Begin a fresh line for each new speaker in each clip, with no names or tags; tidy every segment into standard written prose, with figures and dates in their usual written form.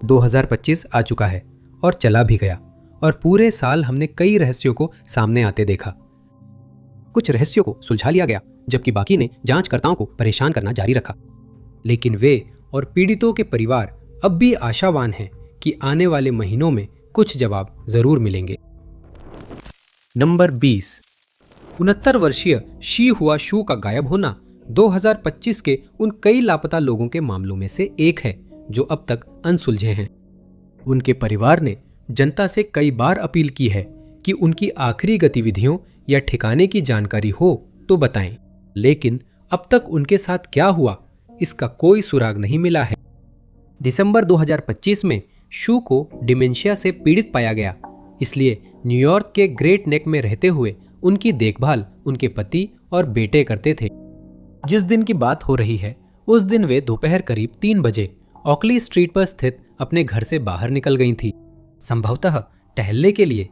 2025 आ चुका है और चला भी गया, और पूरे साल हमने कई रहस्यों को सामने आते देखा। कुछ रहस्यों को सुलझा लिया गया, जबकि बाकी ने जांचकर्ताओं को परेशान करना जारी रखा। लेकिन वे और पीड़ितों के परिवार अब भी आशावान हैं कि आने वाले महीनों में कुछ जवाब जरूर मिलेंगे। नंबर 20। 69 वर्षीय शी हुआ शू का गायब होना 2025 के उन कई लापता लोगों के मामलों में से एक है जो अब तक अनसुलझे हैं। उनके परिवार ने जनता से कई बार अपील की है कि उनकी आखिरी गतिविधियों या ठिकाने की जानकारी हो तो बताएं, लेकिन अब तक उनके साथ क्या हुआ इसका कोई सुराग नहीं मिला है। दिसंबर 2025 में शू को डिमेंशिया से पीड़ित पाया गया, इसलिए न्यूयॉर्क के ग्रेट नेक में रहते हुए उनकी देखभाल उनके पति और बेटे करते थे। जिस दिन की बात हो रही है उस दिन वे दोपहर करीब 3 बजे ऑकली स्ट्रीट पर स्थित अपने घर से बाहर निकल गई थी, संभवतः टहलने के लिए,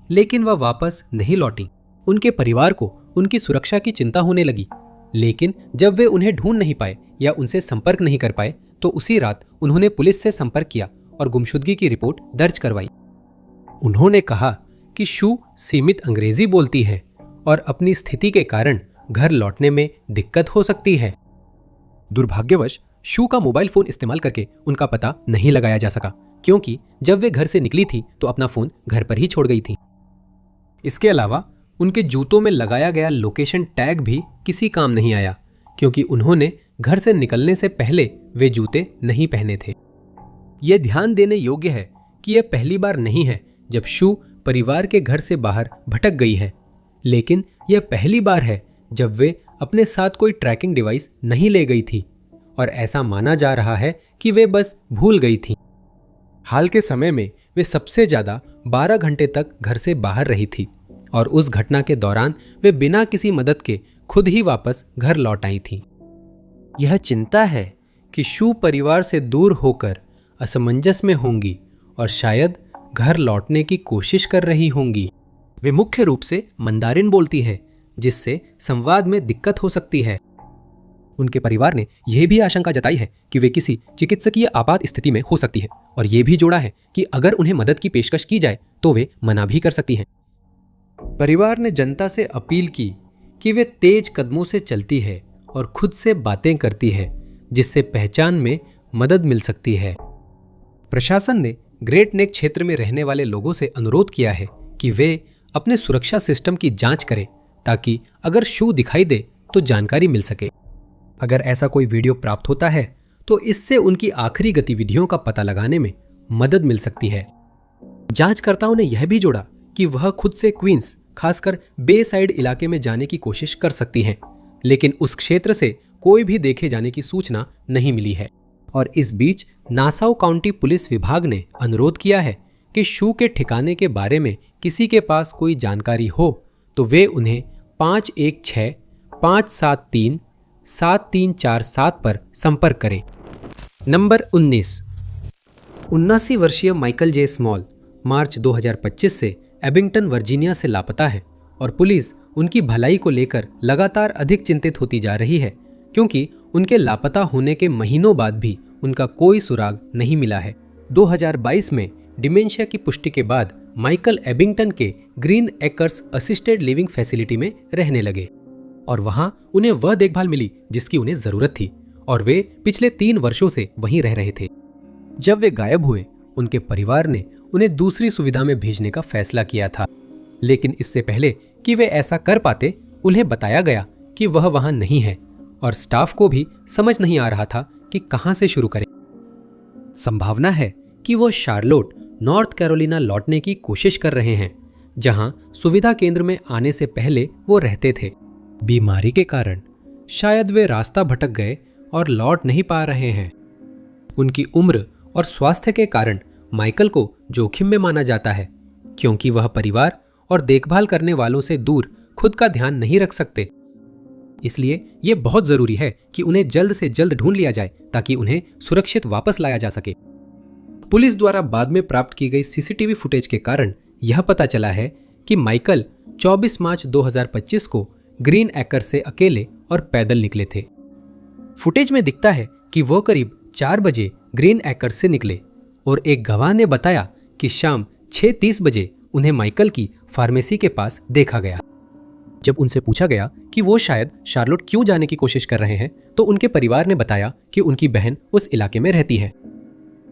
लेकिन वह वापस नहीं लौटी। उनके परिवार को उनकी सुरक्षा की चिंता होने लगी, लेकिन जब वे उन्हें ढूंढ नहीं पाए या उनसे संपर्क नहीं कर पाए तो उसी रात उन्होंने पुलिस से संपर्क किया और गुमशुदगी की रिपोर्ट दर्ज करवाई। उन्होंने कहा कि शू सीमित अंग्रेजी बोलती है और अपनी स्थिति के कारण घर लौटने में दिक्कत हो सकती है। दुर्भाग्यवश शू का मोबाइल फोन इस्तेमाल करके उनका पता नहीं लगाया जा सका, क्योंकि जब वे घर से निकली थी तो अपना फोन घर पर ही छोड़ गई थी। इसके अलावा उनके जूतों में लगाया गया लोकेशन टैग भी किसी काम नहीं आया, क्योंकि उन्होंने घर से निकलने से पहले वे जूते नहीं पहने थे। यह ध्यान देने योग्य है कि यह पहली बार नहीं है जब शू परिवार के घर से बाहर भटक गई है, लेकिन यह पहली बार है जब वे अपने साथ कोई ट्रैकिंग डिवाइस नहीं ले गई थी, और ऐसा माना जा रहा है कि वे बस भूल गई थी। हाल के समय में वे सबसे ज्यादा 12 घंटे तक घर से बाहर रही थी, और उस घटना के दौरान वे बिना किसी मदद के खुद ही वापस घर लौट आई थी। यह चिंता है कि शू परिवार से दूर होकर असमंजस में होंगी और शायद घर लौटने की कोशिश कर रही होंगी। वे मुख्य रूप से मंदारिन बोलती हैं, जिससे संवाद में दिक्कत हो सकती है। उनके परिवार ने यह भी आशंका जताई है कि वे किसी चिकित्सकीय आपात स्थिति में हो सकती है, और यह भी जोड़ा है कि अगर उन्हें मदद की पेशकश की जाए तो वे मना भी कर सकती हैं। परिवार ने जनता से अपील की कि वे तेज कदमों से चलती है और खुद से बातें करती है, जिससे पहचान में मदद मिल सकती है। प्रशासन ने ग्रेट नेक क्षेत्र में रहने वाले लोगों से अनुरोध किया है कि वे अपने सुरक्षा सिस्टम की जांच करें, ताकि अगर शू दिखाई दे तो जानकारी मिल सके। अगर ऐसा कोई वीडियो प्राप्त होता है तो इससे उनकी आखिरी गतिविधियों का पता लगाने में मदद मिल सकती है। जांचकर्ताओं ने यह भी जोड़ा कि वह खुद से क्वींस, खासकर बे साइड इलाके में जाने की कोशिश कर सकती हैं, लेकिन उस क्षेत्र से कोई भी देखे जाने की सूचना नहीं मिली है। और इस बीच नासाउ काउंटी पुलिस विभाग ने अनुरोध किया है कि शू के ठिकाने के बारे में किसी के पास कोई जानकारी हो तो वे उन्हें 516-573-7347 पर संपर्क करें। नंबर 19। 79 वर्षीय माइकल जे स्मॉल मार्च 2025 से एबिंगटन वर्जीनिया से लापता है, और पुलिस उनकी भलाई को लेकर लगातार अधिक चिंतित होती जा रही है, क्योंकि उनके लापता होने के महीनों बाद भी उनका कोई सुराग नहीं मिला है। 2022 में डिमेंशिया की पुष्टि के बाद माइकल एबिंगटन के green acres assisted living facility में रहने लगे, और वहां उन्हें वह देखभाल मिली जिसकी उन्हें जरूरत थी, और वे पिछले 3 वर्षों से वहीं रह रहे थे। जब वे गायब हुए, उनके परिवार ने उन्हें दूसरी सुविधा में भेजने का फैसला किया था, लेकिन इससे पहले कि वे ऐसा कर पाते, उन्हें बताया गया कि वह वहां नहीं है, और स्टाफ को भी समझ नहीं आ रहा था कि कहां से शुरू करें। संभावना है कि वो शार्लोट, नॉर्थ कैरोलिना लौटने की कोशिश कर रहे हैं, जहां सुविधा केंद्र में आने से पहले वो रहते थे। बीमारी के कारण शायद वे रास्ता भटक गए और लौट नहीं पा रहे हैं। उनकी उम्र और स्वास्थ्य के कारण माइकल को जोखिम में माना जाता है, क्योंकि वह परिवार और देखभाल करने वालों से दूर खुद का ध्यान नहीं रख सकते। इसलिए यह बहुत जरूरी है कि उन्हें जल्द से जल्द ढूंढ लिया जाए, ताकि उन्हें सुरक्षित वापस लाया जा सके। पुलिस द्वारा बाद में प्राप्त की गई सीसीटीवी फुटेज के कारण यह पता चला है कि माइकल 24 मार्च 2025 को ग्रीन एकर्स से अकेले और पैदल निकले थे। फुटेज में दिखता है कि वो करीब 4 बजे ग्रीन एकर्स से निकले और एक गवाह ने बताया कि शाम 6:30 बजे उन्हें माइकल की फार्मेसी के पास देखा गया। जब उनसे पूछा गया कि वो शायद शार्लोट क्यों जाने की कोशिश कर रहे हैं, तो उनके परिवार ने बताया कि उनकी बहन उस इलाके में रहती है।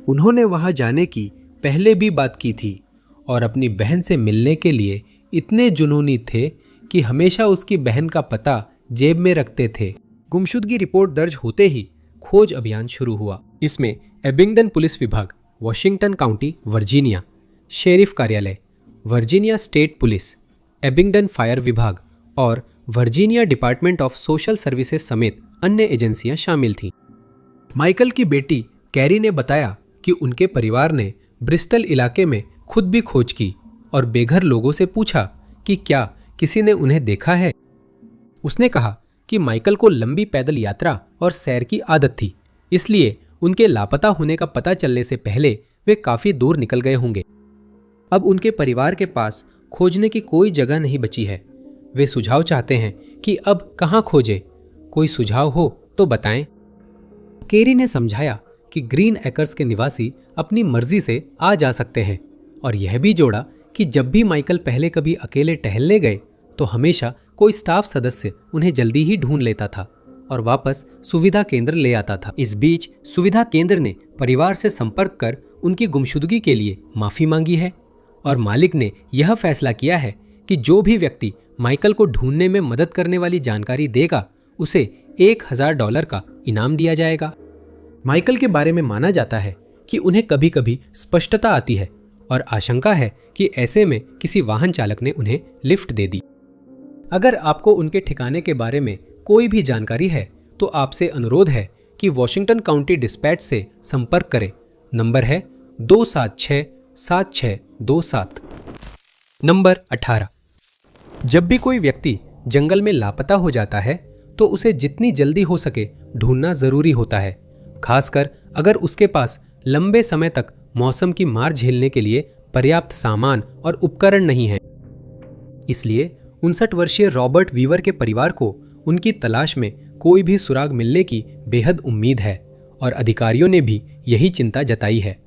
उन्होंने वहां जाने की पहले भी बात की थी और अपनी बहन से मिलने के लिए इतने जुनूनी थे कि हमेशा उसकी बहन का पता जेब में रखते थे। गुमशुदगी रिपोर्ट दर्ज होते ही खोज अभियान शुरू हुआ। इसमें एबिंगडन पुलिस विभाग, वॉशिंगटन काउंटी, वर्जीनिया, शेरिफ कार्यालय, Virginia state police, Abingdon fire विभाग और Virginia department of social services समेत अन्य एजेंसियां शामिल थीं। माइकल की बेटी कैरी ने बताया कि उनके परिवार ने ब्रिस्टल इलाके में खुद भी खोज की और बेघर लोगों से पूछा कि क्या किसी ने उन्हें देखा है। उसने कहा कि माइकल को लंबी पैदल यात्रा और सैर की आदत थी, इसलिए उनके लापता होने का पता चलने से पहले वे काफी दूर निकल गए होंगे। अब उनके परिवार के पास खोजने की कोई जगह नहीं बची है। वे सुझाव चाहते हैं कि अब कहाँ खोजें। कोई सुझाव हो तो बताएं। केरी ने समझाया कि ग्रीन एकर्स के निवासी अपनी मर्जी से आ जा सकते हैं और यह भी जोड़ा कि जब भी माइकल पहले कभी अकेले टहलने गए तो हमेशा कोई स्टाफ सदस्य उन्हें जल्दी ही ढूंढ लेता था और वापस सुविधा केंद्र ले आता था। इस बीच सुविधा केंद्र ने परिवार से संपर्क कर उनकी गुमशुदगी के लिए माफी मांगी है और मालिक ने यह फैसला किया है कि जो भी व्यक्ति माइकल को ढूंढने में मदद करने वाली जानकारी देगा उसे $1000 का इनाम दिया जाएगा। माइकल के बारे में माना जाता है कि उन्हें कभी कभी स्पष्टता आती है और आशंका है कि ऐसे में किसी वाहन चालक ने उन्हें लिफ्ट दे दी। अगर आपको उनके ठिकाने के बारे में कोई भी जानकारी है तो आपसे अनुरोध है कि वॉशिंगटन काउंटी डिस्पैच से संपर्क करें। नंबर है 2767627। नंबर 18। जब भी कोई व्यक्ति जंगल में लापता हो जाता है तो उसे जितनी जल्दी हो सके ढूंढना जरूरी होता है, खासकर अगर उसके पास लंबे समय तक मौसम की मार झेलने के लिए पर्याप्त सामान और उपकरण नहीं है। इसलिए 59 वर्षीय रॉबर्ट वीवर के परिवार को उनकी तलाश में कोई भी सुराग मिलने की बेहद उम्मीद है और अधिकारियों ने भी यही चिंता जताई है।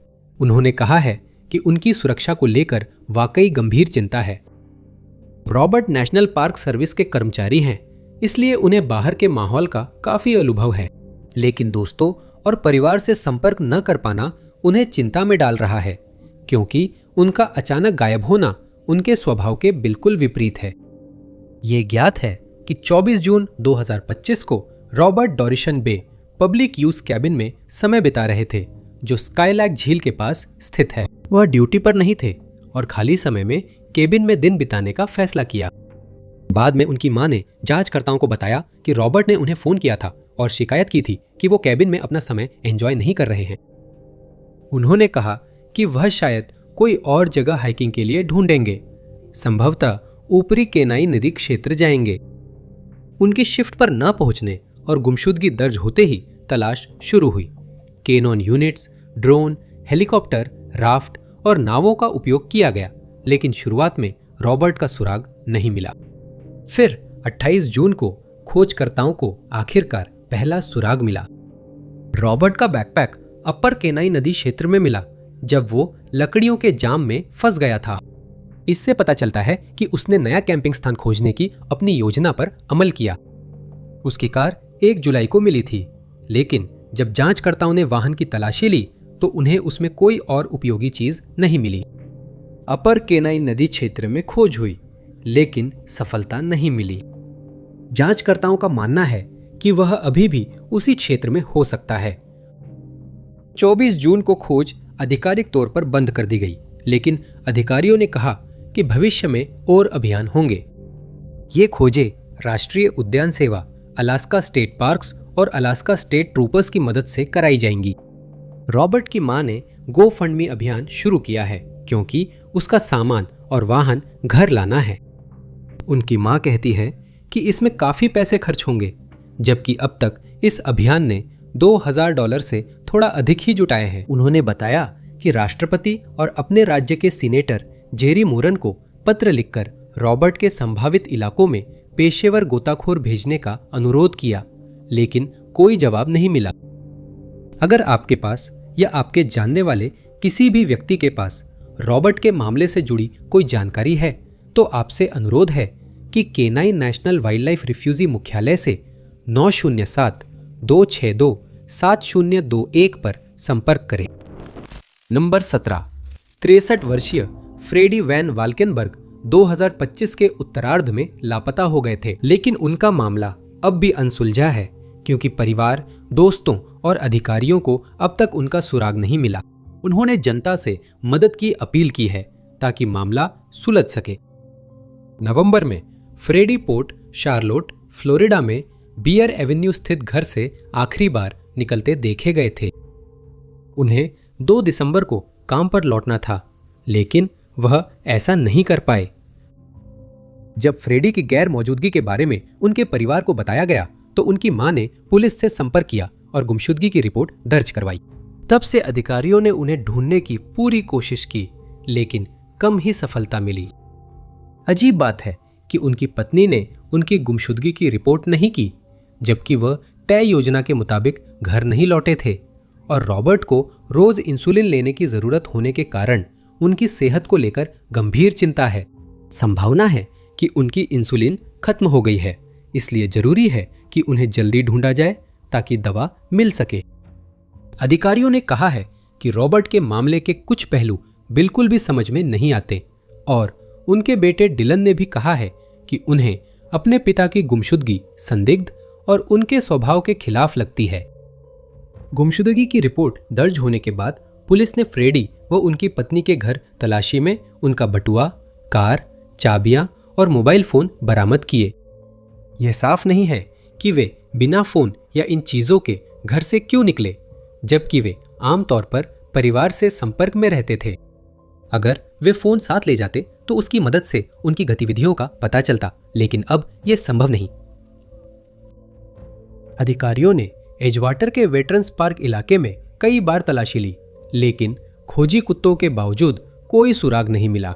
उन्होंने कहा है कि उनकी सुरक्षा को लेकर वाकई गंभीर चिंता है। रॉबर्ट नेशनल पार्क सर्विस के कर्मचारी हैं, इसलिए उन्हें बाहर के माहौल का काफी अनुभव है, लेकिन दोस्तों और परिवार से संपर्क न कर पाना उन्हें चिंता में डाल रहा है, क्योंकि उनका अचानक गायब होना उनके स्वभाव के बिल्कुल विपरीत है। ये ज्ञात है कि 24 जून 2025 को रॉबर्ट डॉरिशन बे पब्लिक यूज कैबिन में समय बिता रहे थे, जो स्काईलैक झील के पास स्थित है। वह ड्यूटी पर नहीं थे और खाली समय में केबिन में दिन बिताने का फैसला किया। बाद में उनकी मां ने जांचकर्ताओं को बताया कि रॉबर्ट ने उन्हें फोन किया था और शिकायत की थी कि वो केबिन में अपना समय एंजॉय नहीं कर रहे हैं। उन्होंने कहा कि वह शायद कोई और जगह हाइकिंग के लिए ढूंढेंगे, संभवतः ऊपरी केनाई नदी क्षेत्र जाएंगे। उनकी शिफ्ट पर न पहुंचने और गुमशुदगी दर्ज होते ही तलाश शुरू हुई। केनॉन यूनिट्स, ड्रोन, हेलीकॉप्टर, राफ्ट और नावों का उपयोग किया गया, लेकिन शुरुआत में रॉबर्ट का सुराग नहीं मिला। फिर 28 जून को खोजकर्ताओं को आखिरकार पहला सुराग मिला। रॉबर्ट का बैकपैक अपर केनाई नदी क्षेत्र में मिला जब वो लकड़ियों के जाम में फंस गया था। इससे पता चलता है कि उसने नया कैंपिंग स्थान खोजने की अपनी योजना पर अमल किया। उसकी कार 1 जुलाई को मिली थी, लेकिन जब जांचकर्ताओं ने वाहन की तलाशी ली तो उन्हें उसमें कोई और उपयोगी चीज नहीं मिली। अपर केनाई नदी क्षेत्र में खोज हुई, लेकिन सफलता नहीं मिली। जांचकर्ताओं का मानना है कि वह अभी भी उसी क्षेत्र में हो सकता है। 24 जून को खोज आधिकारिक तौर पर बंद कर दी गई, लेकिन अधिकारियों ने कहा कि भविष्य में और अभियान होंगे। ये खोजें राष्ट्रीय उद्यान सेवा, अलास्का स्टेट पार्क्स और अलास्का स्टेट ट्रूपर्स की मदद से कराई जाएंगी। रॉबर्ट की मां ने गो फंड मी अभियान शुरू किया है क्योंकि उसका सामान और वाहन घर लाना है। उनकी मां कहती है कि इसमें काफी पैसे खर्च होंगे, जबकि अब तक इस अभियान ने $2000 से थोड़ा अधिक ही जुटाए हैं। उन्होंने बताया कि राष्ट्रपति और अपने राज्य के सीनेटर जेरी मूरन को पत्र लिखकर रॉबर्ट के संभावित इलाकों में पेशेवर गोताखोर भेजने का अनुरोध किया, लेकिन कोई जवाब नहीं मिला। अगर आपके पास या आपके जानने वाले किसी भी व्यक्ति के पास रॉबर्ट के मामले से जुड़ी कोई जानकारी है तो आपसे अनुरोध है कि canine national wild life refugee मुख्यालय से 907-262-7021 पर संपर्क करें। नंबर 17। 63 वर्षीय फ्रेडी वैन वाल्केनबर्ग 2025 के उत्तरार्ध में लापता हो गए थे, लेकिन उनका मामला अब भी अनसुलझा है क्योंकि परिवार, दोस्तों और अधिकारियों को अब तक उनका सुराग नहीं मिला। उन्होंने जनता से मदद की अपील की है ताकि मामला सुलझ सके। नवंबर में फ्रेडी पोर्ट शार्लोट, फ्लोरिडा में बियर एवेन्यू स्थित घर से आखिरी बार निकलते देखे गए थे। उन्हें 2 दिसंबर को काम पर लौटना था, लेकिन वह ऐसा नहीं कर पाए। जब फ्रेडी की गैर मौजूदगी के बारे में उनके परिवार को बताया गया तो उनकी मां ने पुलिस से संपर्क किया और गुमशुदगी की रिपोर्ट दर्ज करवाई। तब से अधिकारियों ने उन्हें ढूंढने की पूरी कोशिश की, लेकिन कम ही सफलता मिली। अजीब बात है कि उनकी पत्नी ने उनकी गुमशुदगी की रिपोर्ट नहीं की, जबकि वह तय योजना के मुताबिक घर नहीं लौटे थे और रॉबर्ट को रोज इंसुलिन लेने की जरूरत होने के कारण उनकी सेहत को लेकर गंभीर चिंता है। संभावना है कि उनकी इंसुलिन खत्म हो गई है, इसलिए जरूरी है कि उन्हें जल्दी ढूंढा जाए ताकि दवा मिल सके। अधिकारियों ने कहा है कि रॉबर्ट के मामले के कुछ पहलू बिल्कुल भी समझ में नहीं आते और उनके बेटे डिलन ने भी कहा है कि उन्हें अपने पिता की गुमशुदगी संदिग्ध और उनके स्वभाव के खिलाफ लगती है। गुमशुदगी की रिपोर्ट दर्ज होने के बाद पुलिस ने फ्रेडी व उनकी पत्नी के घर तलाशी में उनका बटुआ, कार, चाबियां और मोबाइल फोन बरामद किए। यह साफ नहीं है कि वे बिना फोन या इन चीजों के घर से क्यों निकले, जबकि वे आमतौर पर परिवार से संपर्क में रहते थे। अगर वे फोन साथ ले जाते तो उसकी मदद से उनकी गतिविधियों का पता चलता, लेकिन अब यह संभव नहीं। अधिकारियों ने एजवाटर के वेटरन्स पार्क इलाके में कई बार तलाशी ली, लेकिन खोजी कुत्तों के बावजूद कोई सुराग नहीं मिला।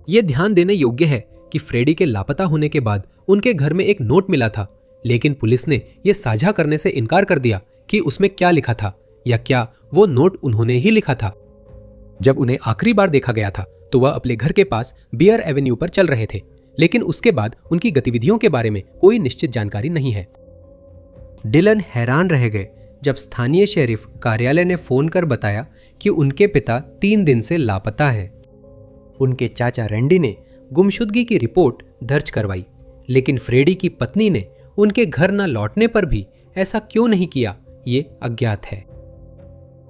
यह ध्यान देने योग्य है कि फ्रेडी के लापता होने के बाद उनके घर में एक नोट मिला था, लेकिन पुलिस ने यह साझा करने से इनकार कर दिया कि उसमें क्या लिखा था या क्या वो नोट उन्होंने ही लिखा था। जब उन्हें आखिरी बार देखा गया था तो वह अपने घर के पास बियर एवेन्यू पर चल रहे थे, लेकिन उसके बाद उनकी गतिविधियों के बारे में कोई निश्चित जानकारी नहीं है। डिलन हैरान रह गए जब स्थानीय शेरिफ कार्यालय ने फोन कर बताया कि उनके पिता 3 दिन से लापता है। उनके चाचा रैंडी ने गुमशुदगी की रिपोर्ट दर्ज करवाई, लेकिन फ्रेडी की पत्नी ने उनके घर न लौटने पर भी ऐसा क्यों नहीं किया, ये अज्ञात है।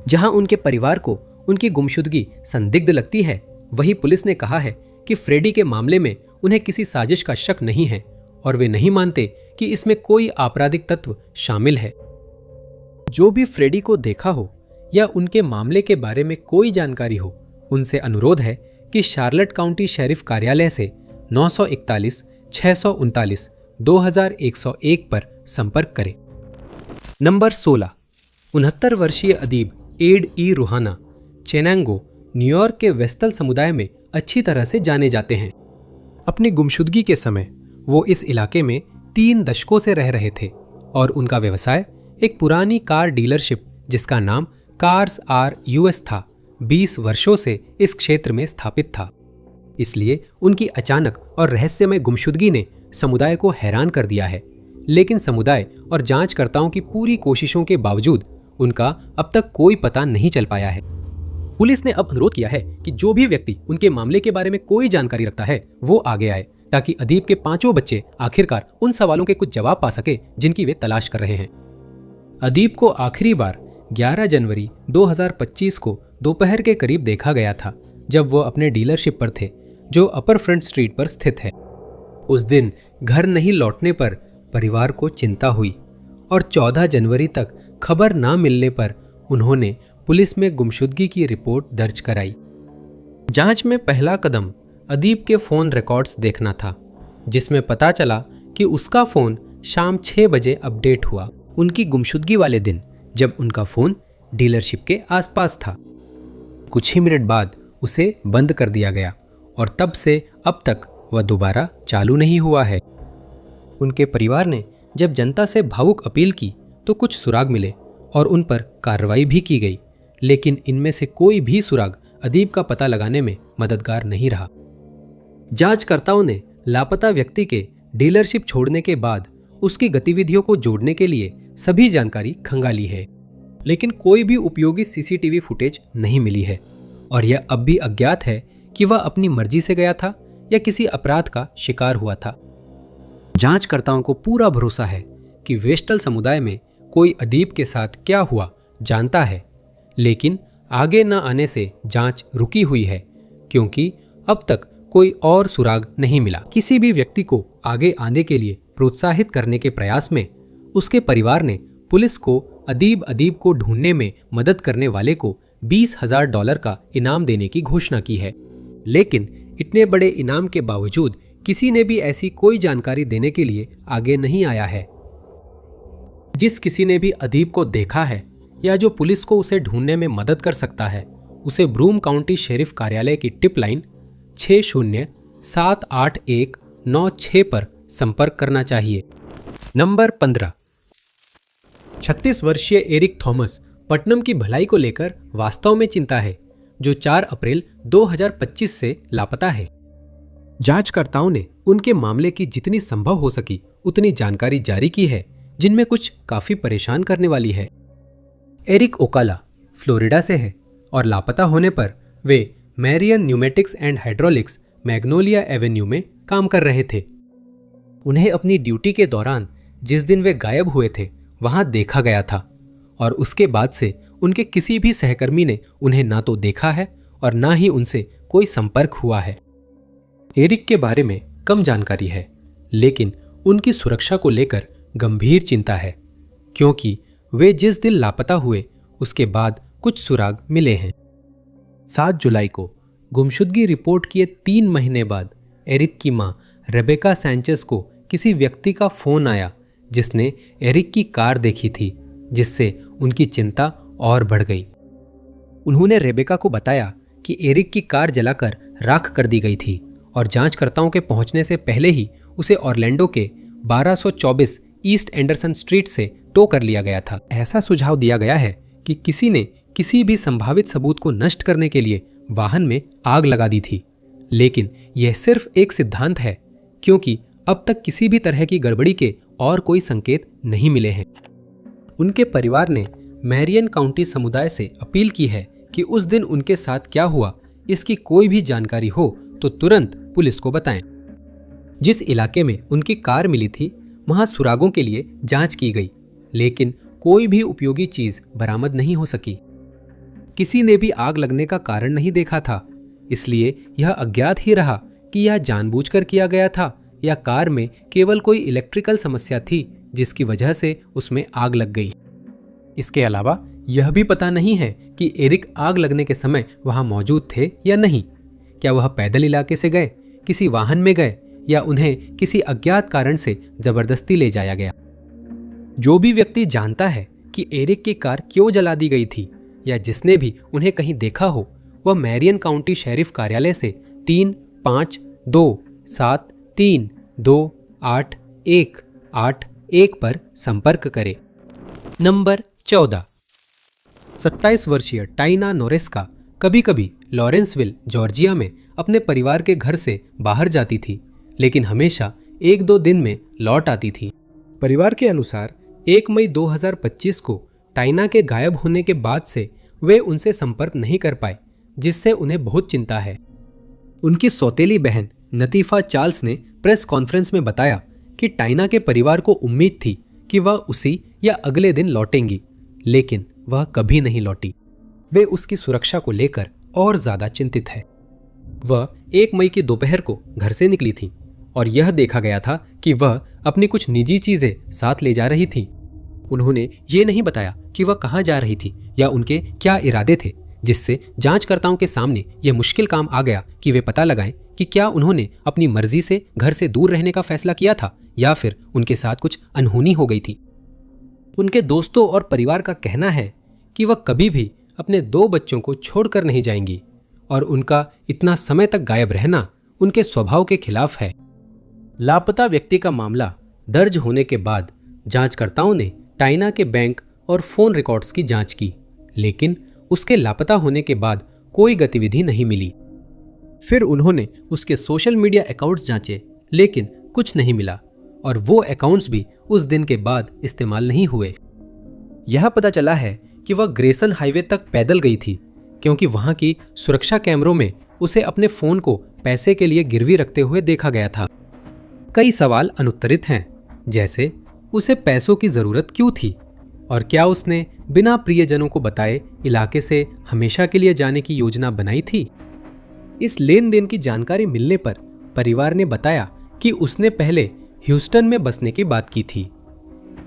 जहां उनके परिवार को उनकी गुमशुदगी संदिग्ध लगती है, वहीं पुलिस ने कहा है कि फ्रेडी के मामले में उन्हें किसी साजिश का शक नहीं है और वे नहीं मानते कि इसमें कोई आपराधिक तत्व शामिल है। जो भी फ्रेडी को देखा हो या उनके मामले के बारे में कोई जानकारी हो, उनसे अनुरोध है कि शार्लेट काउंटी शेरिफ कार्यालय से 941-639-2101 पर संपर्क करें। नंबर 16। 69 वर्षीय अदीब एड ई रूहाना चेनांगो, न्यूयॉर्क के वेस्टल समुदाय में अच्छी तरह से जाने जाते हैं। अपनी गुमशुदगी के समय वो इस इलाके में 3 दशकों से रह रहे थे और उनका व्यवसाय एक पुरानी कार डीलरशिप जिसका नाम कार्स आर यूएस था, 20 वर्षों से इस क्षेत्र में स्थापित था। इसलिए उनकी अचानक और रहस्यमय गुमशुदगी ने समुदाय को हैरान कर दिया है, लेकिन समुदाय और जांचकर्ताओं की पूरी कोशिशों के बावजूद उनका अब तक कोई पता नहीं चल पाया है। पुलिस ने अब अनुरोध किया है कि जो भी व्यक्ति उनके मामले के बारे में कोई जानकारी रखता है वो आगे आए, ताकि अदीब के 5 बच्चे आखिरकार उन सवालों के कुछ जवाब पा सके जिनकी वे तलाश कर रहे हैं। अदीब को आखिरी बार 11 जनवरी 2025 को दोपहर के करीब देखा गया था, जब वो अपने डीलरशिप पर थे जो अपर फ्रंट स्ट्रीट पर स्थित है। उस दिन घर नहीं लौटने पर परिवार को चिंता हुई और 14 जनवरी तक खबर ना मिलने पर उन्होंने पुलिस में गुमशुदगी की रिपोर्ट दर्ज कराई। जांच में पहला कदम अदीब के फोन रिकॉर्ड्स देखना था, जिसमें पता चला कि उसका फोन शाम 6 बजे अपडेट हुआ, उनकी गुमशुदगी वाले दिन, जब उनका फोन डीलरशिप के आसपास था। कुछ ही मिनट बाद उसे बंद कर दिया गया और तब से अब तक वह दोबारा चालू नहीं हुआ है। उनके परिवार ने जब जनता से भावुक अपील की तो कुछ सुराग मिले और उन पर कार्रवाई भी की गई, लेकिन इनमें से कोई भी सुराग अदीब का पता लगाने में मददगार नहीं रहा। जांचकर्ताओं ने लापता व्यक्ति के डीलरशिप छोड़ने के बाद उसकी गतिविधियों को जोड़ने के लिए सभी जानकारी खंगाली है, लेकिन कोई भी उपयोगी सीसीटीवी फुटेज नहीं मिली है और यह अब भी अज्ञात है कि वह अपनी मर्जी से गया था या किसी अपराध का शिकार हुआ था। जांचकर्ताओं को पूरा भरोसा है कि वेस्टल समुदाय में कोई अदीब के साथ क्या हुआ जानता है, लेकिन आगे न आने से जांच रुकी हुई है क्योंकि अब तक कोई और सुराग नहीं मिला। किसी भी व्यक्ति को आगे आने के लिए प्रोत्साहित करने के प्रयास में उसके परिवार ने पुलिस को अदीब को ढूंढने में मदद करने वाले को $20,000 का इनाम देने की घोषणा की है, लेकिन इतने बड़े इनाम के बावजूद किसी ने भी ऐसी कोई जानकारी देने के लिए आगे नहीं आया है। जिस किसी ने भी अदीब को देखा है या जो पुलिस को उसे ढूंढने में मदद कर सकता है, उसे ब्रूम काउंटी शेरिफ कार्यालय की टिप लाइन 607819 पर संपर्क करना चाहिए। नंबर 15। 36 वर्षीय एरिक थॉमस पटनम की भलाई को लेकर वास्तव में चिंता है, जो 4 अप्रैल 2025 से लापता है। जांचकर्ताओं ने उनके मामले की जितनी संभव हो सकी उतनी जानकारी जारी की है, जिनमें कुछ काफी परेशान करने वाली है। एरिक ओकाला फ्लोरिडा से है और लापता होने पर वे Marion pneumatics and hydraulics Magnolia avenue में काम कर रहे थे। उन्हें अपनी ड्यूटी के दौरान जिस दिन वे गायब हुए थे वहां देखा गया था और उसके बाद से उनके किसी भी सहकर्मी ने उन्हें ना तो देखा है और ना ही उनसे कोई संपर्क हुआ है। एरिक के बारे में कम जानकारी है, लेकिन उनकी सुरक्षा को लेकर गंभीर चिंता है क्योंकि वे जिस दिन लापता हुए उसके बाद कुछ सुराग मिले हैं। 7 जुलाई को गुमशुदगी रिपोर्ट किए 3 महीने बाद एरिक की मां रेबेका सैंचेज को किसी व्यक्ति का फोन आया जिसने एरिक की कार देखी थी, जिससे उनकी चिंता और बढ़ गई। उन्होंने रेबेका को बताया कि एरिक की कार जलाकर राख कर दी गई थी और जांचकर्ताओं के पहुंचने से पहले ही उसे ऑरलैंडो के 1224 ईस्ट एंडरसन स्ट्रीट से टो कर लिया गया था। ऐसा सुझाव दिया गया है कि किसी ने किसी भी संभावित सबूत को नष्ट करने के लिए वाहन में आग लगा दी थी, लेकिन यह सिर्फ एक सिद्धांत है क्योंकि अब तक किसी भी तरह की गड़बड़ी के और कोई संकेत नहीं मिले हैं। उनके परिवार ने मैरियन काउंटी समुदाय से अपील की है कि उस दिन उनके साथ क्या हुआ इसकी कोई भी जानकारी हो तो तुरंत पुलिस को बताएं। जिस इलाके में उनकी कार मिली थी वहां सुरागों के लिए जांच की गई, लेकिन कोई भी उपयोगी चीज बरामद नहीं हो सकी। किसी ने भी आग लगने का कारण नहीं देखा था, इसलिए यह अज्ञात ही रहा कि यह जानबूझकर किया गया था या कार में केवल कोई इलेक्ट्रिकल समस्या थी जिसकी वजह से उसमें आग लग गई। इसके अलावा यह भी पता नहीं है कि एरिक आग लगने के समय वहां मौजूद थे या नहीं। क्या वह पैदल इलाके से गए, किसी वाहन में गए या उन्हें किसी अज्ञात कारण से जबरदस्ती ले जाया गया। जो भी व्यक्ति जानता है कि एरिक की कार क्यों जला दी गई थी या जिसने भी उन्हें कहीं देखा हो, वह मैरियन काउंटी शेरिफ कार्यालय से 3527-332-881 पर संपर्क करे। नंबर 14। 27 वर्षीय टाइना नोरेस्का कभी कभी लॉरेंसविल जॉर्जिया में अपने परिवार के घर से बाहर जाती थी, लेकिन हमेशा 1-2 दिन में लौट आती थी। परिवार के अनुसार 1 मई 2025 को टाइना के गायब होने के बाद से वे उनसे संपर्क नहीं कर पाए, जिससे उन्हें बहुत चिंता है। उनकी सौतेली बहन नतीफा चार्ल्स ने प्रेस कॉन्फ्रेंस में बताया कि टाइना के परिवार को उम्मीद थी कि वह उसी या अगले दिन लौटेंगी, लेकिन वह कभी नहीं लौटी। वे उसकी सुरक्षा को लेकर और ज्यादा चिंतित है। वह 1 मई की दोपहर को घर से निकली थी और यह देखा गया था कि वह अपनी कुछ निजी चीजें साथ ले जा रही थी। उन्होंने ये नहीं बताया कि वह कहाँ जा रही थी या उनके क्या इरादे थे, जिससे जांचकर्ताओं के सामने यह मुश्किल काम आ गया कि वे पता लगाएं कि क्या उन्होंने अपनी मर्जी से घर से दूर रहने का फैसला किया था या फिर उनके साथ कुछ अनहोनी हो गई थी। उनके दोस्तों और परिवार का कहना है कि वह कभी भी अपने 2 बच्चों को छोड़कर नहीं जाएंगी और उनका इतना समय तक गायब रहना उनके स्वभाव के खिलाफ है। लापता व्यक्ति का मामला दर्ज होने के बाद जांचकर्ताओं ने टाइना के बैंक और फोन रिकॉर्ड्स की जांच की, लेकिन उसके लापता होने के बाद कोई गतिविधि नहीं मिली। फिर उन्होंने उसके सोशल मीडिया अकाउंट्स जांचे, लेकिन कुछ नहीं मिला और वो अकाउंट्स भी उस दिन के बाद इस्तेमाल नहीं हुए। यह पता चला है कि वह ग्रेसन हाईवे तक पैदल गई थी, क्योंकि वहां की सुरक्षा कैमरों में उसे अपने फोन को पैसे के लिए गिरवी रखते हुए देखा गया था। कई सवाल अनुत्तरित हैं, जैसे उसे पैसों की जरूरत क्यों थी और क्या उसने बिना प्रियजनों को बताए इलाके से हमेशा के लिए जाने की योजना बनाई थी। इस लेन देन की जानकारी मिलने पर परिवार ने बताया कि उसने पहले ह्यूस्टन में बसने की बात की थी।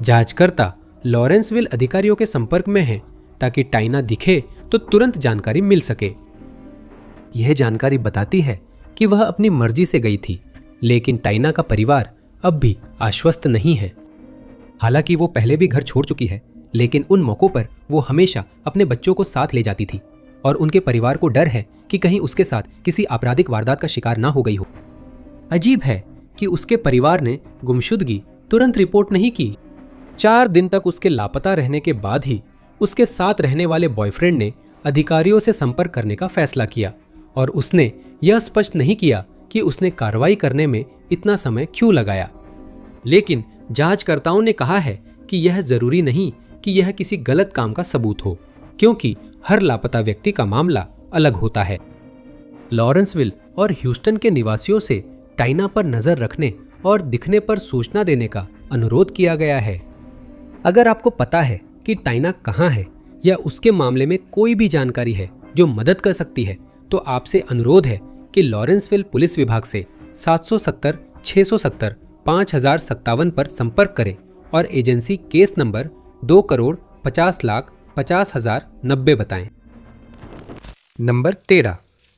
जांचकर्ता लॉरेंसविल अधिकारियों के संपर्क में हैं ताकि टाइना दिखे तो तुरंत जानकारी मिल सके। यह जानकारी बताती है कि वह अपनी मर्जी से गई थी, लेकिन टाइना का परिवार अब भी आश्वस्त नहीं है। हालांकि वो पहले भी घर छोड़ चुकी है, लेकिन उन मौकों पर वो हमेशा अपने बच्चों को साथ ले जाती थी और उनके परिवार को डर है कि कहीं उसके साथ किसी आपराधिक वारदात का शिकार ना हो गई हो। अजीब है कि उसके परिवार ने गुमशुदगी तुरंत रिपोर्ट नहीं की। 4 दिन तक उसके लापता रहने के बाद ही उसके साथ रहने वाले बॉयफ्रेंड ने अधिकारियों से संपर्क करने का फैसला किया और उसने यह स्पष्ट नहीं किया कि उसने कार्रवाई करने में इतना समय क्यों लगाया। लेकिन जांचकर्ताओं ने कहा है कि यह जरूरी नहीं कि यह किसी गलत काम का सबूत हो, क्योंकि हर लापता व्यक्ति का मामला अलग होता है। लॉरेंसविल और ह्यूस्टन के निवासियों से टाइना पर नजर रखने और दिखने पर सूचना देने का अनुरोध किया गया है। अगर आपको पता है कि टाइना कहाँ है या उसके मामले में कोई भी जानकारी है जो मदद कर सकती है, तो आपसे अनुरोध है कि लॉरेंसविल पुलिस विभाग से 770 670 5057 पर संपर्क करें और एजेंसी केस नंबर 2,50,50,50,090 बताएं। नंबर 13,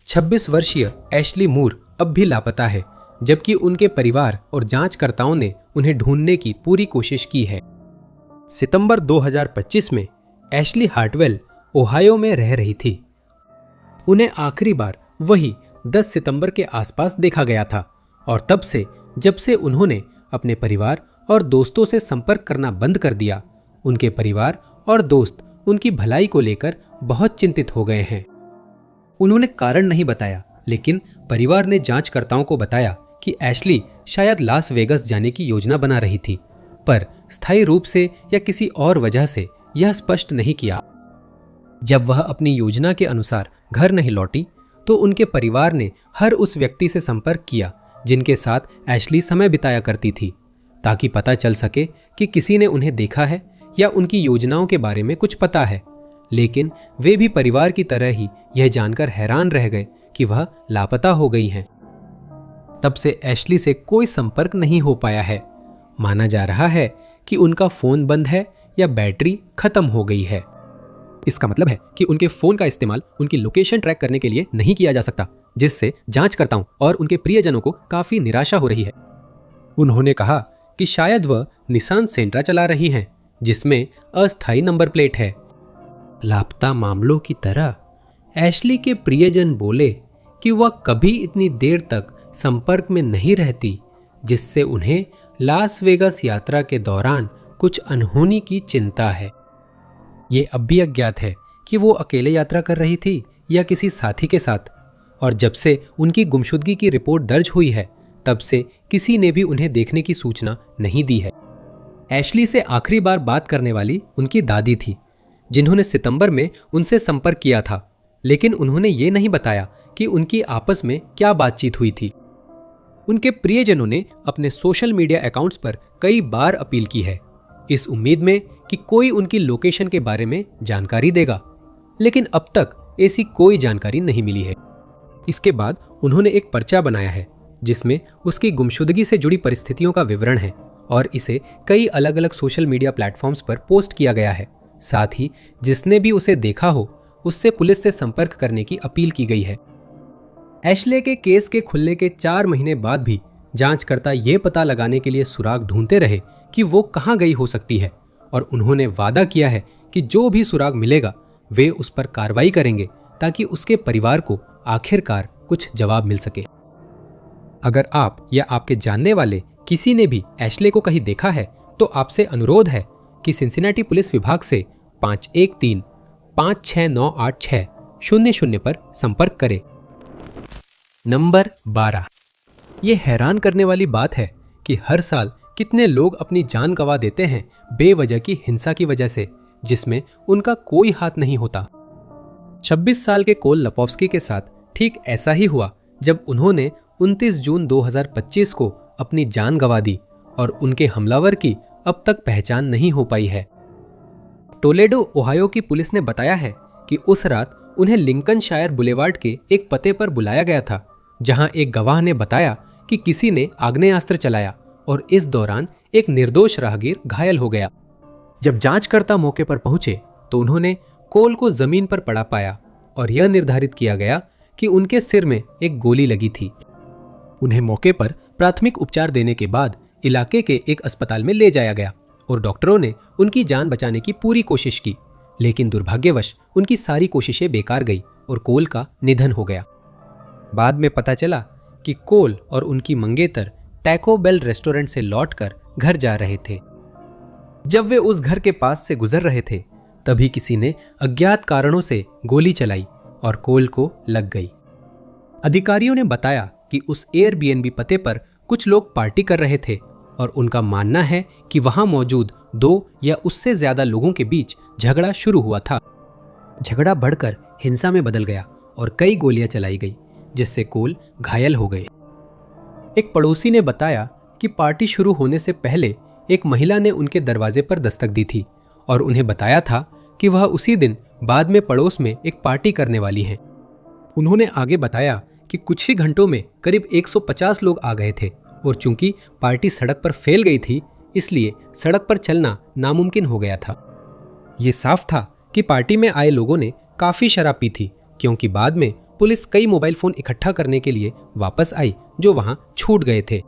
26 वर्षीय एशली मूर अब भी लापता है, जबकि उनके परिवार और जांचकर्ताओं ने उन्हें ढूंढने की पूरी कोशिश की है। सितंबर 2025 में एशली हार्टवेल ओहायो में रह रही थी। उन्हें आखिरी बार वही 10 सितंबर के आसपास देखा गया था और तब से जब से उन्होंने अपने परिवार और दोस्तों से संपर्क करना बंद कर दिया, उनके परिवार और दोस्त उनकी भलाई को लेकर बहुत चिंतित हो गए हैं। उन्होंने कारण नहीं बताया, लेकिन परिवार ने जांचकर्ताओं को बताया कि एशली शायद लास वेगस जाने की योजना बना रही थी, पर स्थायी रूप से या किसी और वजह से यह स्पष्ट नहीं किया। जब वह अपनी योजना के अनुसार घर नहीं लौटी, तो उनके परिवार ने हर उस व्यक्ति से संपर्क किया जिनके साथ एशली समय बिताया करती थी, ताकि पता चल सके कि किसी ने उन्हें देखा है या उनकी योजनाओं के बारे में कुछ पता है। लेकिन वे भी परिवार की तरह ही यह जानकर हैरान रह गए कि वह लापता हो गई हैं। तब से एशली से कोई संपर्क नहीं हो पाया है। माना जा रहा है कि उनका फोन बंद है या बैटरी खत्म हो गई है। इसका मतलब है कि उनके फोन का इस्तेमाल उनकी लोकेशन ट्रैक करने के लिए नहीं किया जा सकता, जिससे जांचकर्ताओं और उनके प्रियजनों को काफी निराशा हो रही है। उन्होंने कहा कि शायद वह निसान सेंट्रा चला रही हैं, जिसमें अस्थायी नंबर प्लेट है। लापता मामलों की तरह एशली के प्रियजन बोले कि वह कभी इतनी देर तक संपर्क में नहीं रहती, जिससे उन्हें लास वेगास यात्रा के दौरान कुछ अनहोनी की चिंता है। ये अब भी अज्ञात है कि वो अकेले यात्रा कर रही थी या किसी साथी के साथ, और जब से उनकी गुमशुदगी की रिपोर्ट दर्ज हुई है, तब से किसी ने भी उन्हें देखने की सूचना नहीं दी है। एशली से आखिरी बार बात करने वाली उनकी दादी थी, जिन्होंने सितंबर में उनसे संपर्क किया था, लेकिन उन्होंने ये नहीं बताया कि उनकी आपस में क्या बातचीत हुई थी। उनके प्रियजनों ने अपने सोशल मीडिया अकाउंट्स पर कई बार अपील की है, इस उम्मीद में कि कोई उनकी लोकेशन के बारे में जानकारी देगा, लेकिन अब तक ऐसी कोई जानकारी नहीं मिली है। इसके बाद उन्होंने एक पर्चा बनाया है जिसमें उसकी गुमशुदगी से जुड़ी परिस्थितियों का विवरण है और इसे कई अलग अलग सोशल मीडिया प्लेटफॉर्म्स पर पोस्ट किया गया है। साथ ही जिसने भी उसे देखा हो उससे पुलिस से संपर्क करने की अपील की गई है। एशले के केस के खुलने के 4 महीने बाद भी जांचकर्ता ये पता लगाने के लिए सुराग ढूंढते रहे कि वो कहाँ गई हो सकती है, और उन्होंने वादा किया है कि जो भी सुराग मिलेगा वे उस पर कार्रवाई करेंगे ताकि उसके परिवार को आखिरकार कुछ जवाब मिल सके। अगर आप या आपके जानने वाले किसी ने भी एशले को कहीं देखा है, तो आपसे अनुरोध है कि सिंसिनाटी पुलिस विभाग से 5698600 पर संपर्क करें। नंबर 12। ये हैरान करने वाली बात है कि हर साल कितने लोग अपनी जान गंवा देते हैं बेवजह की हिंसा की वजह से, जिसमें उनका कोई हाथ नहीं होता। 26 साल के कोल लपोव्स्की के साथ ठीक ऐसा ही हुआ जब उन्होंने 29 जून 2025 को अपनी जान गंवा दी और उनके हमलावर की अब तक पहचान नहीं हो पाई है। टोलेडो ओहायो की पुलिस ने बताया है कि उस रात उन्हें लिंकनशायर बुलेवार्ड के एक पते पर बुलाया गया था, जहां एक गवाह ने बताया कि किसी ने आग्नेयास्त्र चलाया और इस दौरान एक निर्दोष राहगीर घायल हो गया। जब जांचकर्ता मौके पर पहुंचे तो उन्होंने कोल को जमीन पर पड़ा पाया और यह निर्धारित किया गया कि उनके सिर में एक गोली लगी थी। उन्हें मौके पर प्राथमिक उपचार देने के बाद इलाके के एक अस्पताल में ले जाया गया और डॉक्टरों ने उनकी जान बचाने की पूरी कोशिश की, लेकिन दुर्भाग्यवश उनकी सारी कोशिशें बेकार गई और कोल का निधन हो गया। बाद में पता चला कि कोल और उनकी मंगेतर टैको बेल रेस्टोरेंट से लौटकर घर जा रहे थे। जब वे उस घर के पास से गुजर रहे थे तभी किसी ने अज्ञात कारणों से गोली चलाई और कोल को लग गई। अधिकारियों ने बताया कि उस एयरबीएनबी पते पर कुछ लोग पार्टी कर रहे थे और उनका मानना है कि वहां मौजूद 2 या उससे ज्यादा लोगों के बीच झगड़ा शुरू हुआ था। झगड़ा बढ़कर हिंसा में बदल गया और कई गोलियां चलाई गई, जिससे कोल घायल हो गए। एक पड़ोसी ने बताया कि पार्टी शुरू होने से पहले एक महिला ने उनके दरवाजे पर दस्तक दी थी और उन्हें बताया था कि वह उसी दिन बाद में पड़ोस में एक पार्टी करने वाली हैं। उन्होंने आगे बताया कि कुछ ही घंटों में करीब 150 लोग आ गए थे और चूंकि पार्टी सड़क पर फैल गई थी, इसलिए सड़क पर चलना नामुमकिन हो गया था। ये साफ था कि पार्टी में आए लोगों ने काफी शराब पी थी, क्योंकि बाद में पुलिस कई मोबाइल फोन इकट्ठा करने के लिए वापस आई जो वहां छूट गए थे।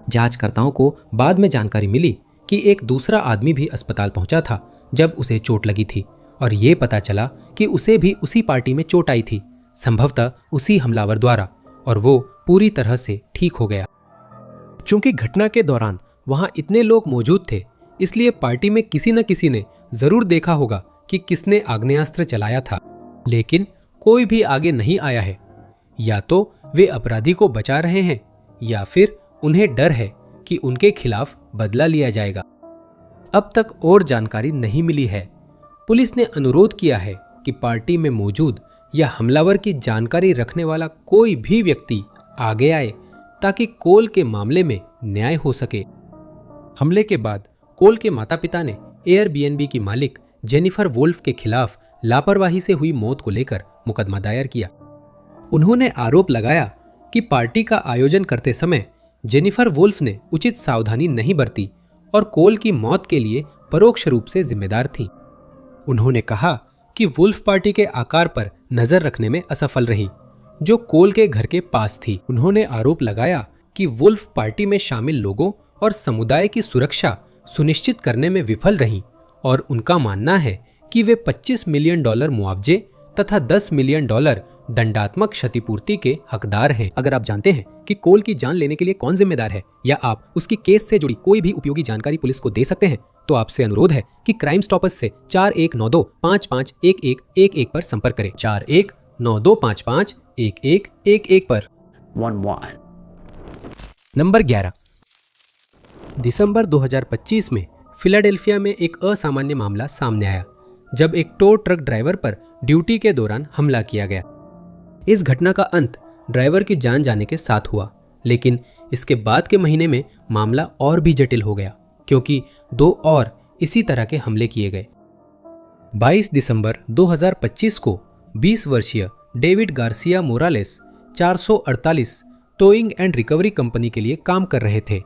जांचकर्ताओं को बाद में जानकारी मिली कि एक दूसरा आदमी भी अस्पताल पहुंचा था जब उसे चोट लगी थी और ये पता चला कि उसे भी उसी पार्टी में चोट आई थी, संभवतः उसी हमलावर द्वारा, और वो पूरी तरह से ठीक हो गया। चूंकि घटना के दौरान वहां इतने लोग मौजूद थे, इसलिए पार्टी में किसी न किसी ने जरूर देखा होगा कि किसने आग्नेयास्त्र चलाया था, लेकिन कोई भी आगे नहीं आया है। या तो वे अपराधी को बचा रहे हैं या फिर उन्हें डर है कि उनके खिलाफ बदला लिया जाएगा। अब तक और जानकारी नहीं मिली है। पुलिस ने अनुरोध किया है कि पार्टी में मौजूद या हमलावर की जानकारी रखने वाला कोई भी व्यक्ति आगे आए ताकि कोल के मामले में न्याय हो सके। हमले के बाद कोल के माता पिता ने एयरबीएनबी की मालिक जेनिफर वुल्फ के खिलाफ लापरवाही से हुई मौत को लेकर मुकदमा दायर किया। उन्होंने आरोप लगाया कि पार्टी का आयोजन करते समय जेनिफर वुल्फ ने उचित सावधानी नहीं बरती और कोल की मौत के लिए परोक्ष रूप से जिम्मेदार थी। उन्होंने कहा कि वुल्फ पार्टी के आकार पर नजर रखने में असफल रही, जो कोल के घर के पास थी। उन्होंने आरोप लगाया कि वुल्फ पार्टी में शामिल लोगों और समुदाय की सुरक्षा सुनिश्चित करने में विफल रहीं और उनका मानना है कि वे $25 मिलियन मुआवजे तथा $10 मिलियन दंडात्मक क्षतिपूर्ति के हकदार हैं। अगर आप जानते हैं कि कोल की जान लेने के लिए कौन जिम्मेदार है या आप उसकी केस से जुड़ी कोई भी उपयोगी जानकारी पुलिस को दे सकते हैं, तो आपसे अनुरोध है कि क्राइम स्टॉपर्स से 4192551111 पर संपर्क करें। 4192551111 पर।
11.
नंबर 11। दिसंबर 2025 में फिलाडेल्फिया में एक असामान्य मामला सामने आया जब एक टो ट्रक ड्राइवर पर ड्यूटी के दौरान हमला किया गया। इस घटना का अंत ड्राइवर की जान जाने के साथ हुआ, लेकिन इसके बाद के महीने में मामला और भी जटिल हो गया क्योंकि 2 और इसी तरह के हमले किए गए। 22 दिसंबर 2025 को 20 वर्षीय David Garcia Morales 448 towing and recovery company के लिए काम कर रहे थे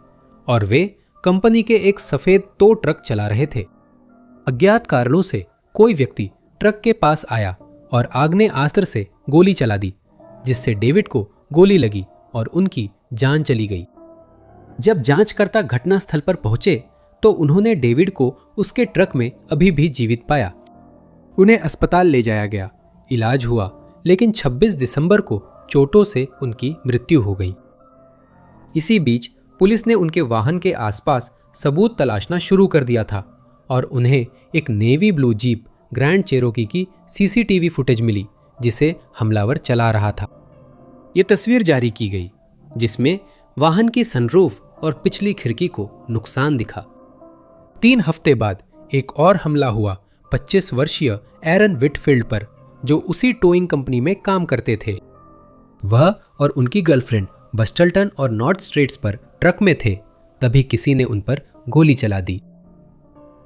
और वे कंपनी के एक सफेद टो ट्रक चला रहे थे। अज्ञात कारणों से कोई व्यक्ति ट्रक के पास आया और आग्नेयास्त्र से गोली चला दी, जिससे डेविड को गोली लगी और उनकी जान चली गई। जब जांचकर्ता घटनास्थल पर पहुंचे तो उन्होंने डेविड को उसके ट्रक में अभी भी जीवित पाया। उन्हें अस्पताल ले जाया गया, इलाज हुआ, लेकिन 26 दिसंबर को चोटों से उनकी मृत्यु हो गई। इसी बीच पुलिस ने उनके वाहन के आसपास सबूत तलाशना शुरू कर दिया था और उन्हें एक navy blue jeep grand Cherokee की सीसीटीवी फुटेज मिली जिसे हमलावर चला रहा था। ये तस्वीर जारी की गई जिसमें वाहन की सनरूफ और पिछली खिड़की को नुकसान दिखा। 3 हफ्ते बाद एक और हमला हुआ 25 वर्षीय एरन विटफील्ड पर, जो उसी टोइंग कंपनी में काम करते थे। वह और उनकी गर्लफ्रेंड बस्टल्टन और नॉर्थ स्ट्रीट्स पर ट्रक में थे, तभी किसी ने उन पर गोली चला दी।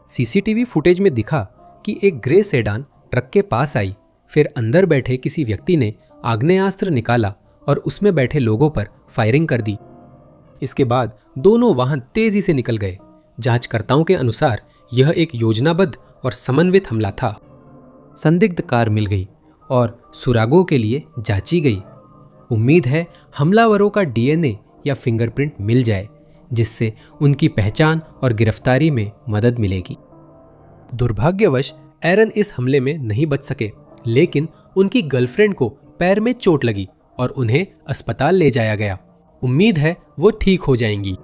सीसीटीवी फुटेज में दिखा कि एक ग्रे सेडान ट्रक के पास आई, फिर अंदर बैठे किसी व्यक्ति ने आग्नेयास्त्र निकाला और उसमें बैठे लोगों पर फायरिंग कर दी। इसके बाद दोनों वाहन तेजी से निकल गए। जांचकर्ताओं के अनुसार यह एक योजनाबद्ध और समन्वित हमला था। संदिग्ध कार मिल गई और सुरागों के लिए जांची गई। उम्मीद है हमलावरों का डीएनए या फिंगरप्रिंट मिल जाए, जिससे उनकी पहचान और गिरफ्तारी में मदद मिलेगी। दुर्भाग्यवश एरन इस हमले में नहीं बच सके, लेकिन उनकी गर्लफ्रेंड को पैर में चोट लगी और उन्हें अस्पताल ले जाया गया। उम्मीद है वो ठीक हो जाएंगी।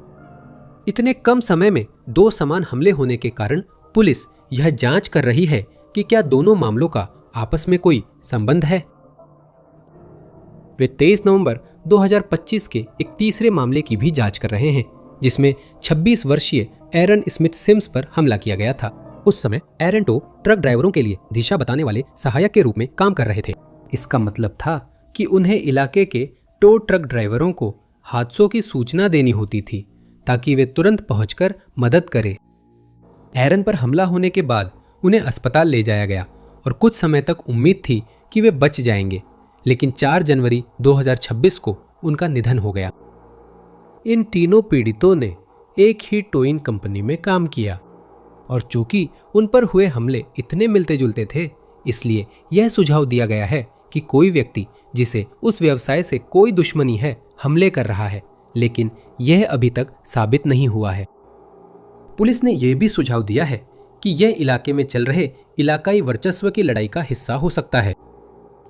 इतने कम समय में 2 समान हमले होने के कारण पुलिस यह जांच कर रही है कि क्या दोनों मामलों का आपस में कोई संबंध है। वे 23 नवंबर 2025 के एक तीसरे मामले की भी जांच कर रहे हैं, जिसमें 26 वर्षीय एरन स्मिथ सिम्स पर हमला किया गया था। उस समय एरन टो ट्रक ड्राइवरों के लिए दिशा बताने वाले सहायक के रूप में काम कर रहे थे। इसका मतलब था कि उन्हें इलाके के टो ट्रक ड्राइवरों को हादसों की सूचना देनी होती थी ताकि वे तुरंत पहुंचकर मदद करें। एरन पर हमला होने के बाद उन्हें अस्पताल ले जाया गया और कुछ समय तक उम्मीद थी कि वे बच जाएंगे, लेकिन 4 जनवरी 2026 को उनका निधन हो गया। इन तीनों पीड़ितों ने एक ही टोइंग कंपनी में काम किया और चूंकि उन पर हुए हमले इतने मिलते जुलते थे, इसलिए यह सुझाव दिया गया है कि कोई व्यक्ति जिसे उस व्यवसाय से कोई दुश्मनी है हमले कर रहा है, लेकिन यह अभी तक साबित नहीं हुआ है। पुलिस ने यह भी सुझाव दिया है कि यह इलाके में चल रहे इलाकाई वर्चस्व की लड़ाई का हिस्सा हो सकता है।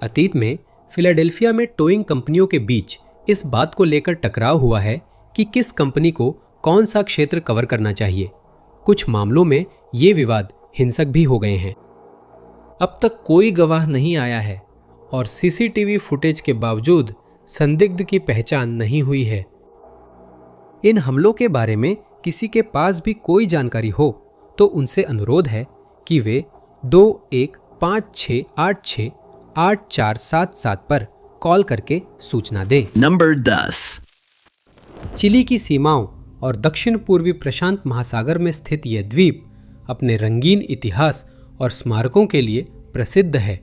अतीत में फिलाडेल्फिया में टोइंग कंपनियों के बीच इस बात को लेकर टकराव हुआ है कि किस कंपनी को कौन सा क्षेत्र कवर करना चाहिए। कुछ मामलों में ये विवाद हिंसक भी हो गए हैं। अब तक कोई गवाह नहीं आया है और सीसीटीवी फुटेज के बावजूद संदिग्ध की पहचान नहीं हुई है। इन हमलों के बारे में किसी के पास भी कोई जानकारी हो तो उनसे अनुरोध है कि वे 2156868477 पर कॉल करके सूचना दें।
नंबर 10।
चिली की सीमाओं और दक्षिण पूर्वी प्रशांत महासागर में स्थित यह द्वीप अपने रंगीन इतिहास और स्मारकों के लिए प्रसिद्ध है।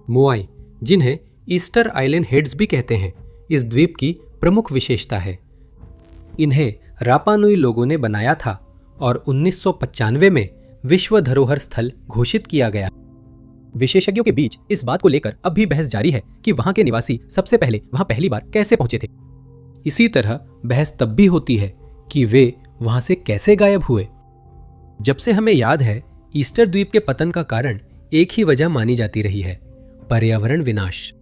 मोआई, जिन्हें ईस्टर आइलैंड हेड्स भी कहते हैं, इस द्वीप की प्रमुख विशेषता है। इन्हें रापा नुई लोगों ने बनाया था और 1995 में विश्व धरोहर स्थल घोषित किया गया। विशेषज्ञों के बीच इस बात को लेकर अब भी बहस जारी है कि वहां के निवासी सबसे पहले वहां पहली बार कैसे पहुंचे थे। इसी तरह बहस तब भी होती है कि वे वहां से कैसे गायब हुए। जब से हमें याद है, ईस्टर द्वीप के पतन का कारण एक ही वजह मानी जाती रही है, पर्यावरण विनाश।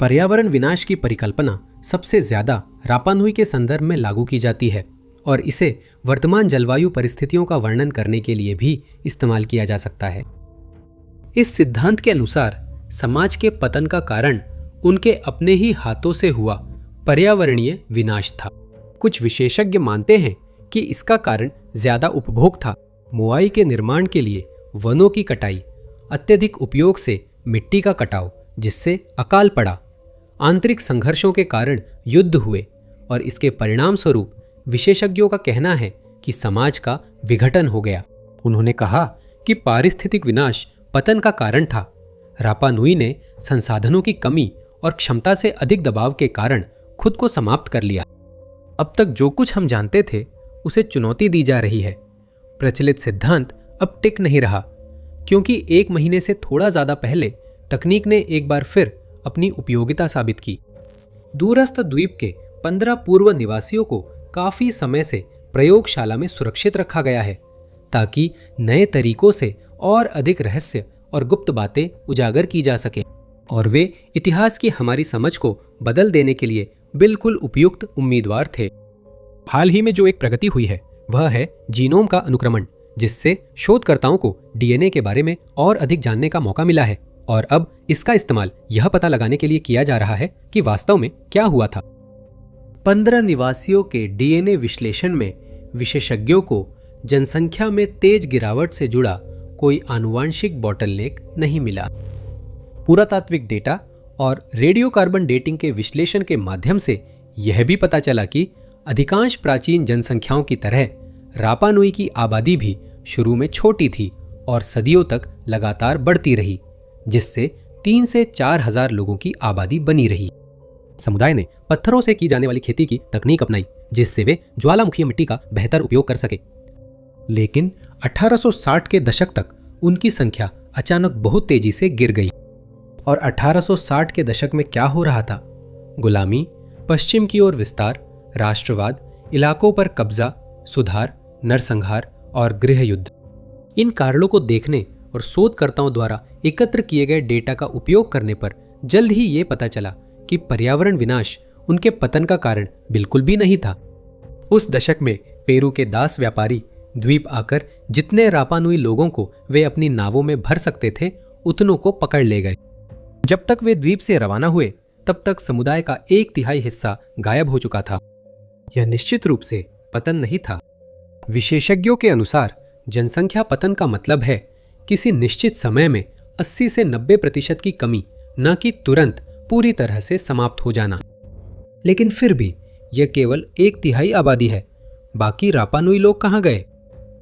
पर्यावरण विनाश की परिकल्पना सबसे ज्यादा रापा नुई के संदर्भ में लागू की जाती है और इसे वर्तमान जलवायु परिस्थितियों का वर्णन करने के लिए भी इस्तेमाल किया जा सकता है। इस सिद्धांत के अनुसार समाज के पतन का कारण उनके अपने ही हाथों से हुआ पर्यावरणीय विनाश था। कुछ विशेषज्ञ मानते हैं कि इसका कारण ज्यादा उपभोग था। मोआई के निर्माण के लिए वनों की कटाई, अत्यधिक उपयोग से मिट्टी का कटाव जिससे अकाल पड़ा, आंतरिक संघर्षों के कारण युद्ध हुए और इसके परिणाम स्वरूप विशेषज्ञों का कहना है कि समाज का विघटन हो गया। उन्होंने कहा कि पारिस्थितिक विनाश पतन का कारण था। रापा नुई ने संसाधनों की कमी और क्षमता से अधिक दबाव के कारण खुद को समाप्त कर लिया। अब तक जो कुछ हम जानते थे उसे चुनौती दी जा रही है। प्रचलित सिद्धांत अब टिक नहीं रहा क्योंकि 1 महीने से थोड़ा ज्यादा पहले तकनीक ने एक बार फिर अपनी उपयोगिता साबित की। दूरस्थ द्वीप के 15 पूर्व निवासियों को काफी समय से प्रयोगशाला में सुरक्षित रखा गया है ताकि नए तरीकों से और अधिक रहस्य और गुप्त बातें उजागर की जा सके और वे इतिहास की हमारी समझ को बदल देने के लिए बिल्कुल उपयुक्त उम्मीदवार थे। हाल ही में जो एक प्रगति हुई है वह है जीनोम का अनुक्रमण, जिससे शोधकर्ताओं को डीएनए के बारे में और अधिक जानने का मौका मिला है और अब इसका इस्तेमाल यह पता लगाने के लिए किया जा रहा है कि वास्तव में क्या हुआ था।
15 निवासियों के डीएनए विश्लेषण में विशेषज्ञों को जनसंख्या में तेज गिरावट से जुड़ा कोई आनुवांशिक बॉटलनेक नहीं मिला। पुरातात्विक डेटा और रेडियोकार्बन डेटिंग के विश्लेषण के माध्यम से यह भी पता चला कि अधिकांश प्राचीन जनसंख्याओं की तरह रापा नुई की आबादी भी शुरू में छोटी थी और सदियों तक लगातार बढ़ती रही, जिससे 3 से 4 हजार लोगों की आबादी बनी रही।
समुदाय ने पत्थरों से की जाने वाली खेती की तकनीक अपनाई, जिससे वे ज्वालामुखी मिट्टी का बेहतर उपयोग कर सके।
लेकिन 1860 के दशक तक उनकी संख्या अचानक बहुत तेजी से गिर गई। और 1860 के दशक में क्या हो रहा था? गुलामी, पश्चिम की ओर विस्तार, राष्ट्रवाद, इलाकों पर कब्जा, सुधार, नरसंहार और गृह युद्ध। इन कारणों को देखने और शोधकर्ताओं द्वारा एकत्र किए गए डेटा का उपयोग करने पर जल्द ही ये पता चला कि पर्यावरण विनाश उनके पतन का कारण बिल्कुल भी नहीं था। उस दशक में पेरू के दास व्यापारी द्वीप आकर जितने रापानुई लोगों को वे अपनी नावों में भर सकते थे, उतनों को पकड़ ले गए। जब तक वे द्वीप से रवाना हुए, तब तक समुदाय का 1/3 हिस्सा गायब हो चुका था। यह निश्चित रूप से पतन नहीं था। विशेषज्ञों के अनुसार जनसंख्या पतन का मतलब है किसी निश्चित समय में 80 से 90% की कमी, न कि तुरंत पूरी तरह से समाप्त हो जाना। लेकिन फिर भी यह केवल 1/3 आबादी है। बाकी रापानुई लोग कहाँ गए?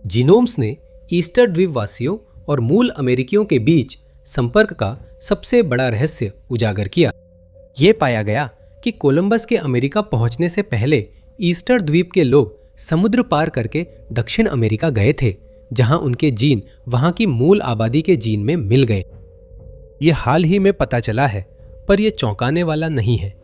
जीनोम्स ने ईस्टर द्वीप वासियों और मूल अमेरिकियों के बीच संपर्क का सबसे बड़ा रहस्य उजागर किया। यह पाया गया कि कोलंबस के अमेरिका पहुंचने से पहले ईस्टर द्वीप के लोग समुद्र पार करके दक्षिण अमेरिका गए थे, जहां उनके जीन वहां की मूल आबादी के जीन में मिल गए। यह हाल ही में पता चला है, पर यह चौंकाने वाला नहीं है।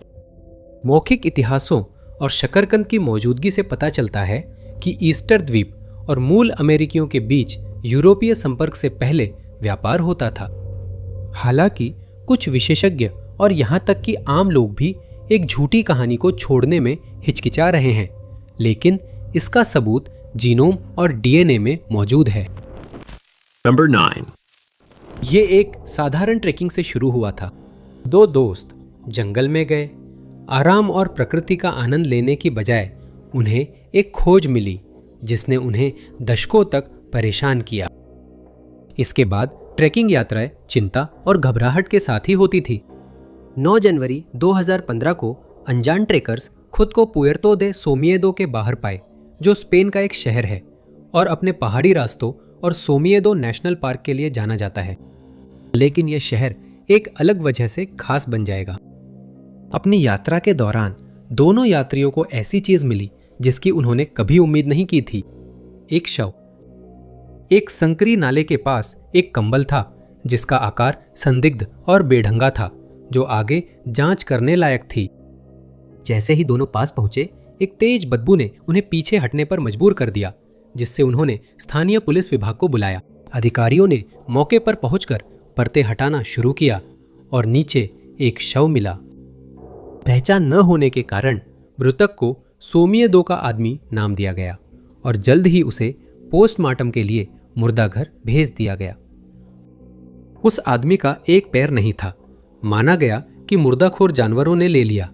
मौखिक इतिहासों और शकरकंद की मौजूदगी से पता चलता है कि ईस्टर द्वीप और मूल अमेरिकियों के बीच यूरोपीय संपर्क से पहले व्यापार होता था। हालांकि कुछ विशेषज्ञ और यहां तक कि आम लोग भी एक झूठी कहानी को छोड़ने में हिचकिचा रहे हैं, लेकिन इसका सबूत जीनोम और डीएनए में मौजूद है।
नंबर 9।
ये एक साधारण ट्रेकिंग से शुरू हुआ था। 2 दोस्त जंगल में गए। आराम और प्रकृति का आनंद लेने की बजाय उन्हें एक खोज मिली जिसने उन्हें दशकों तक परेशान किया। इसके बाद ट्रैकिंग यात्राएं चिंता और घबराहट के साथ ही होती थी। 9 जनवरी 2015 को अनजान ट्रेकर्स खुद को पुएर्तो दे सोमिएदो के बाहर पाए, जो स्पेन का एक शहर है और अपने पहाड़ी रास्तों और सोमिएदो नेशनल पार्क के लिए जाना जाता है। लेकिन यह शहर एक अलग वजह से खास बन जाएगा। अपनी यात्रा के दौरान दोनों यात्रियों को ऐसी चीज मिली जिसकी उन्होंने कभी उम्मीद नहीं की थी। एक शव। एक संकरी नाले के पास एक कंबल था जिसका आकार संदिग्ध और बेढंगा था, जो आगे जांच करने लायक थी। जैसे ही दोनों पास पहुंचे, एक तेज बदबू ने उन्हें पीछे हटने पर मजबूर कर दिया, जिससे उन्होंने स्थानीय पुलिस विभाग को बुलाया। अधिकारियों ने मौके पर पहुंचकर परते हटाना शुरू किया और नीचे एक शव मिला। पहचान न होने के कारण मृतक को सोमिएदो का आदमी नाम दिया गया और जल्द ही उसे पोस्टमार्टम के लिए मुर्दाघर भेज दिया गया। उस आदमी का एक पैर नहीं था। माना गया कि मुर्दाखोर जानवरों ने ले लिया।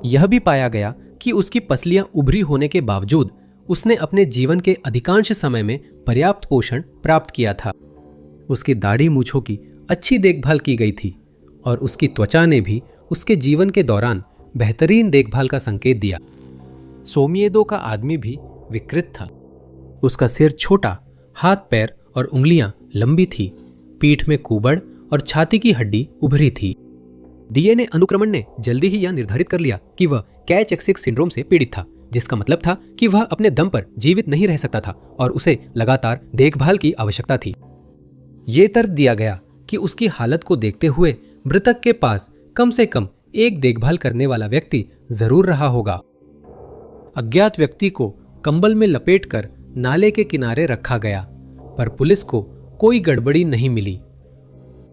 यह भी पाया गया कि उसकी पसलियां उभरी होने के बावजूद उसने अपने जीवन के अधिकांश समय में पर्याप्त पोषण प्राप्त किया था। उसकी दाढ़ी मूछों की अच्छी देखभाल की गई थी और उसकी त्वचा ने भी उसके जीवन के दौरान बेहतरीन देखभाल का संकेत दिया। सोमिएदो का आदमी भी विकृत था। उसका सिर छोटा, हाथ पैर और उंगलियां लंबी थी, पीठ में कुबड़ और छाती की हड्डी उभरी थी। डीएनए अनुक्रमण ने जल्दी ही यह निर्धारित कर लिया कि वह कैच-एक्सिक सिंड्रोम से पीड़ित था, जिसका मतलब था कि वह अपने दम पर जीवित नहीं रह सकता था और उसे लगातार देखभाल की आवश्यकता थी। ये तर्क दिया गया कि उसकी हालत को देखते हुए मृतक के पास कम से कम एक देखभाल करने वाला व्यक्ति जरूर रहा होगा। अज्ञात व्यक्ति को कंबल में लपेटकर नाले के किनारे रखा गया, पर पुलिस को कोई गड़बड़ी नहीं मिली।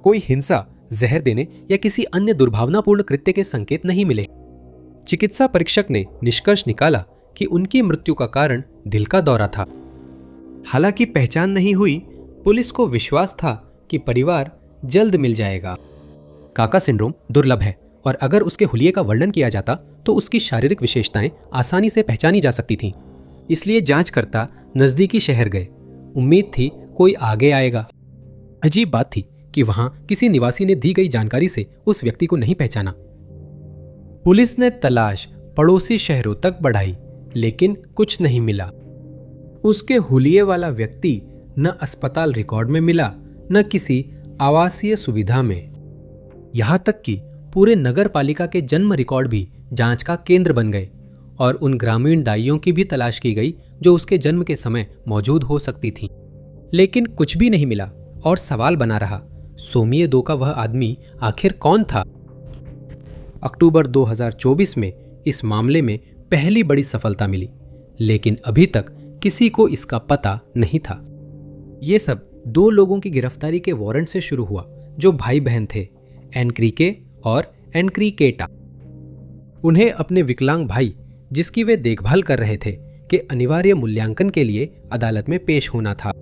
कोई हिंसा, जहर देने या किसी अन्य दुर्भावनापूर्ण कृत्य के संकेत नहीं मिले। चिकित्सा परीक्षक ने निष्कर्ष निकाला कि उनकी मृत्यु का कारण दिल का दौरा था। हालांकि पहचान नहीं हुई, पुलिस को विश्वास था कि परिवार जल्द मिल जाएगा। काका सिंड्रोम दुर्लभ है और अगर उसके हुलिये का वर्णन किया जाता तो उसकी शारीरिक विशेषताएं आसानी से पहचानी जा सकती थीं। इसलिए जांचकर्ता नजदीकी शहर गए। उम्मीद थी कोई आगे आएगा। अजीब बात थी कि वहां किसी निवासी ने दी गई जानकारी से उस व्यक्ति को नहीं पहचाना। पुलिस ने तलाश पड़ोसी शहरों तक बढ़ाई, लेकिन कुछ नहीं मिला। उसके हुलिये वाला व्यक्ति न अस्पताल रिकॉर्ड में मिला, न किसी आवासीय सुविधा में। यहां तक कि पूरे नगर पालिका के जन्म रिकॉर्ड भी जांच का केंद्र बन गए और उन ग्रामीण दाइयों की भी तलाश की गई जो उसके जन्म के समय मौजूद हो सकती थीं। लेकिन कुछ भी नहीं मिला और सवाल बना रहा, सोमिये दो का वह आदमी आखिर कौन था? अक्टूबर 2024 में इस मामले में पहली बड़ी सफलता मिली, लेकिन अभी तक किसी को इसका पता नहीं था। ये सब 2 लोगों की गिरफ्तारी के वारंट से शुरू हुआ जो भाई बहन थे, एनक्रीके और एनक्रीकेटा। उन्हें अपने विकलांग भाई, जिसकी वे देखभाल कर रहे थे, के अनिवार्य मूल्यांकन के लिए अदालत में पेश होना था।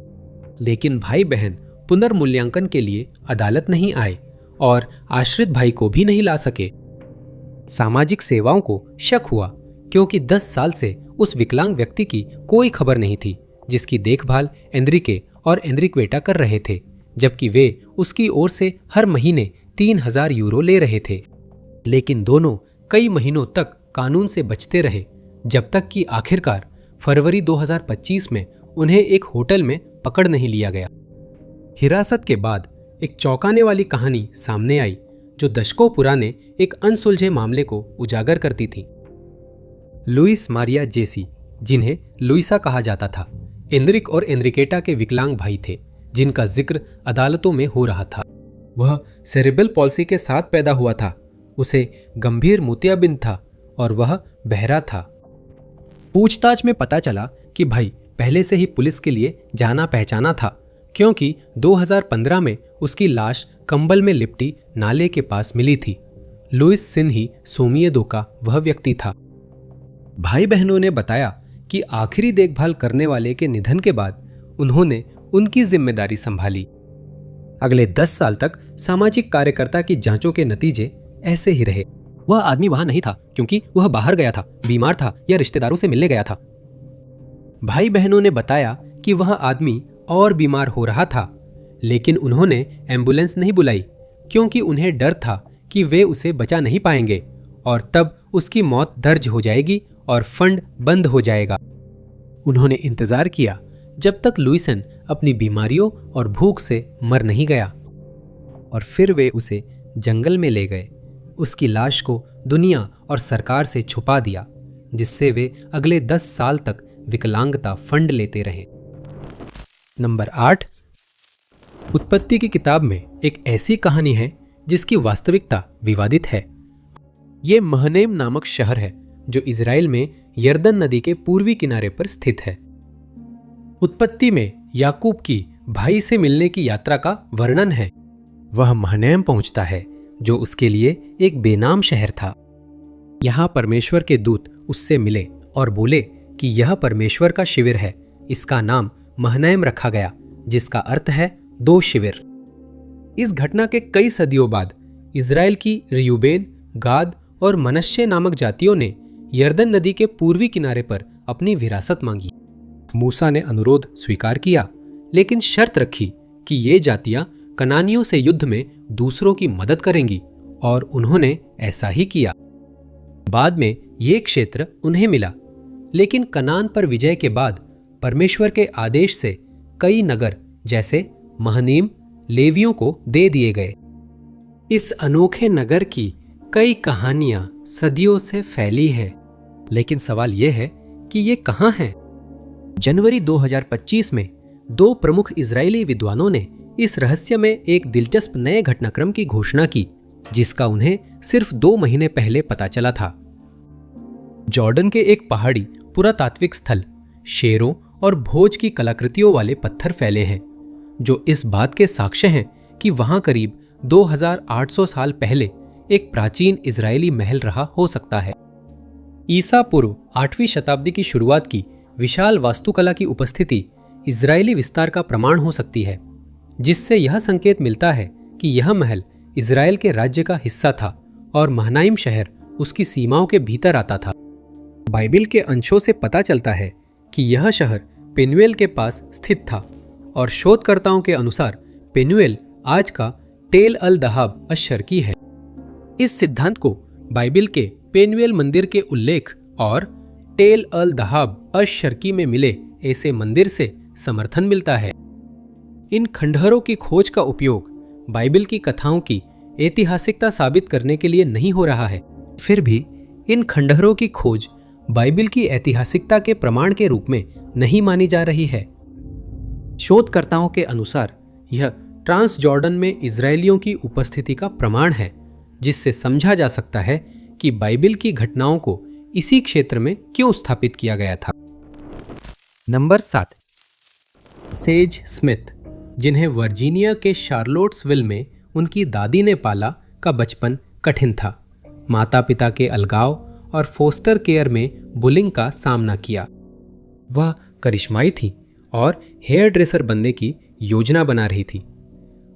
लेकिन भाई बहन पुनर्मूल्यांकन के लिए अदालत नहीं आए और आश्रित भाई को भी नहीं ला सके। सामाजिक सेवाओं को शक हुआ क्योंकि 10 साल से उस विकलांग व्यक्ति की कोई खबर नहीं थी जिसकी देखभाल एनरिके और एनरिक्वेटा कर रहे थे, जबकि वे उसकी ओर से हर महीने 3000 यूरो ले रहे थे। लेकिन दोनों कई महीनों तक कानून से बचते रहे, जब तक कि आखिरकार फरवरी 2025 में उन्हें एक होटल में पकड़ नहीं लिया गया। हिरासत के बाद एक चौंकाने वाली कहानी सामने आई जो दशकों पुराने एक अनसुलझे मामले को उजागर करती थी। लुइस मारिया जेसी, जिन्हें लुइसा कहा जाता था, एनरिक और एनरिकेटा के विकलांग भाई थे जिनका जिक्र अदालतों में हो रहा था। वह सेरेब्रल पॉल्सी के साथ पैदा हुआ था, उसे गंभीर मोतियाबिंद था और वह बहरा था। पूछताछ में पता चला कि भाई पहले से ही पुलिस के लिए जाना पहचाना था, क्योंकि 2015 में उसकी लाश कंबल में लिपटी नाले के पास मिली थी। लुइस सिन्ही सोमिये दो का वह व्यक्ति था। भाई बहनों ने बताया कि आखिरी देखभाल करने वाले के निधन के बाद उन्होंने उनकी जिम्मेदारी संभाली। अगले 10 साल तक सामाजिक कार्यकर्ता की जांचों के नतीजे ऐसे ही रहे। वह आदमी वहां नहीं था क्योंकि वह बाहर गया था, बीमार था या रिश्तेदारों से मिलने गया था। भाई बहनों ने बताया कि वह आदमी और बीमार हो रहा था, लेकिन उन्होंने एम्बुलेंस नहीं बुलाई क्योंकि उन्हें डर था कि वे उसे बचा नहीं पाएंगे और तब उसकी मौत दर्ज हो जाएगी और फंड बंद हो जाएगा। उन्होंने इंतजार किया जब तक लुइसन अपनी बीमारियों और भूख से मर नहीं गया, और फिर वे उसे जंगल में ले गए। उसकी लाश को दुनिया और सरकार से छुपा दिया, जिससे वे अगले 10 साल तक विकलांगता फंड लेते रहे। नंबर 8, उत्पत्ति की किताब में एक ऐसी कहानी है जिसकी वास्तविकता विवादित है। ये महनेम नामक शहर है जो इजराइल में यर्दन नदी के पूर्वी किनारे पर स्थित है। उत्पत्ति में याकूब की भाई से मिलने की यात्रा का वर्णन है। वह महनेम पहुंचता है जो उसके लिए एक बेनाम शहर था। यहां परमेश्वर के दूत उससे मिले और बोले कि यह परमेश्वर का शिविर है। इसका नाम महनैम रखा गया, जिसका अर्थ है 2 शिविर। इस घटना के कई सदियों बाद इजराइल की रियूबेन, गाद और मनश्शे नामक जातियों ने यर्दन नदी के पूर्वी किनारे पर अपनी विरासत मांगी। मूसा ने अनुरोध स्वीकार किया, लेकिन शर्त रखी कि ये जातियां कनानियों से युद्ध में दूसरों की मदद करेंगी, और उन्होंने ऐसा ही किया। बाद में ये क्षेत्र उन्हें मिला, लेकिन कनान पर विजय के बाद परमेश्वर के आदेश से कई नगर जैसे महनीम लेवियों को दे दिए गए। इस अनोखे नगर की कई कहानियां सदियों से फैली है, लेकिन सवाल यह है कि ये कहां हैं? जनवरी 2025 में 2 प्रमुख इजरायली विद्वानों ने इस रहस्य में एक दिलचस्प नए घटनाक्रम की घोषणा की, जिसका उन्हें सिर्फ 2 महीने पहले पता चला था। जॉर्डन के एक पहाड़ी पुरातात्विक स्थल शेरों और भोज की कलाकृतियों वाले पत्थर फैले हैं, जो इस बात के साक्ष्य हैं कि वहां करीब 2800 साल पहले एक प्राचीन इजरायली महल रहा हो सकता है। ईसा पूर्व 8वीं शताब्दी की शुरुआत की विशाल वास्तुकला की उपस्थिति इजरायली विस्तार का प्रमाण हो सकती है, जिससे यह संकेत मिलता है कि यह महल इजरायल के राज्य का हिस्सा था और महनाइम शहर उसकी सीमाओं के भीतर आता था। बाइबिल के अंशों से पता चलता है कि यह शहर पेनुएल के पास स्थित था और शोधकर्ताओं के अनुसार पेनुएल आज का टेल अल दहाब अश-शर्की है। इस सिद्धांत को बाइबिल के पेनुएल मंदिर के उल्लेख और टेल अल दहाब अश-शर्की में मिले ऐसे मंदिर से समर्थन मिलता है। इन खंडहरों की खोज का उपयोग बाइबिल की कथाओं की ऐतिहासिकता साबित करने के लिए नहीं हो रहा है, फिर भी इन खंडहरों की खोज बाइबिल की ऐतिहासिकता के प्रमाण के रूप में नहीं मानी जा रही है। शोधकर्ताओं के अनुसार यह ट्रांस जॉर्डन में इजरायलियों की उपस्थिति का प्रमाण है, जिससे समझा जा सकता है कि बाइबिल की घटनाओं को इसी क्षेत्र में क्यों स्थापित किया गया था। नंबर 7, सेज स्मिथ, जिन्हें वर्जीनिया के शार्लोट्सविल में उनकी दादी ने पाला, का बचपन कठिन था। माता पिता के अलगाव और फोस्टर केयर में बुलिंग का सामना किया। वह करिश्माई थी और हेयर ड्रेसर बनने की योजना बना रही थी।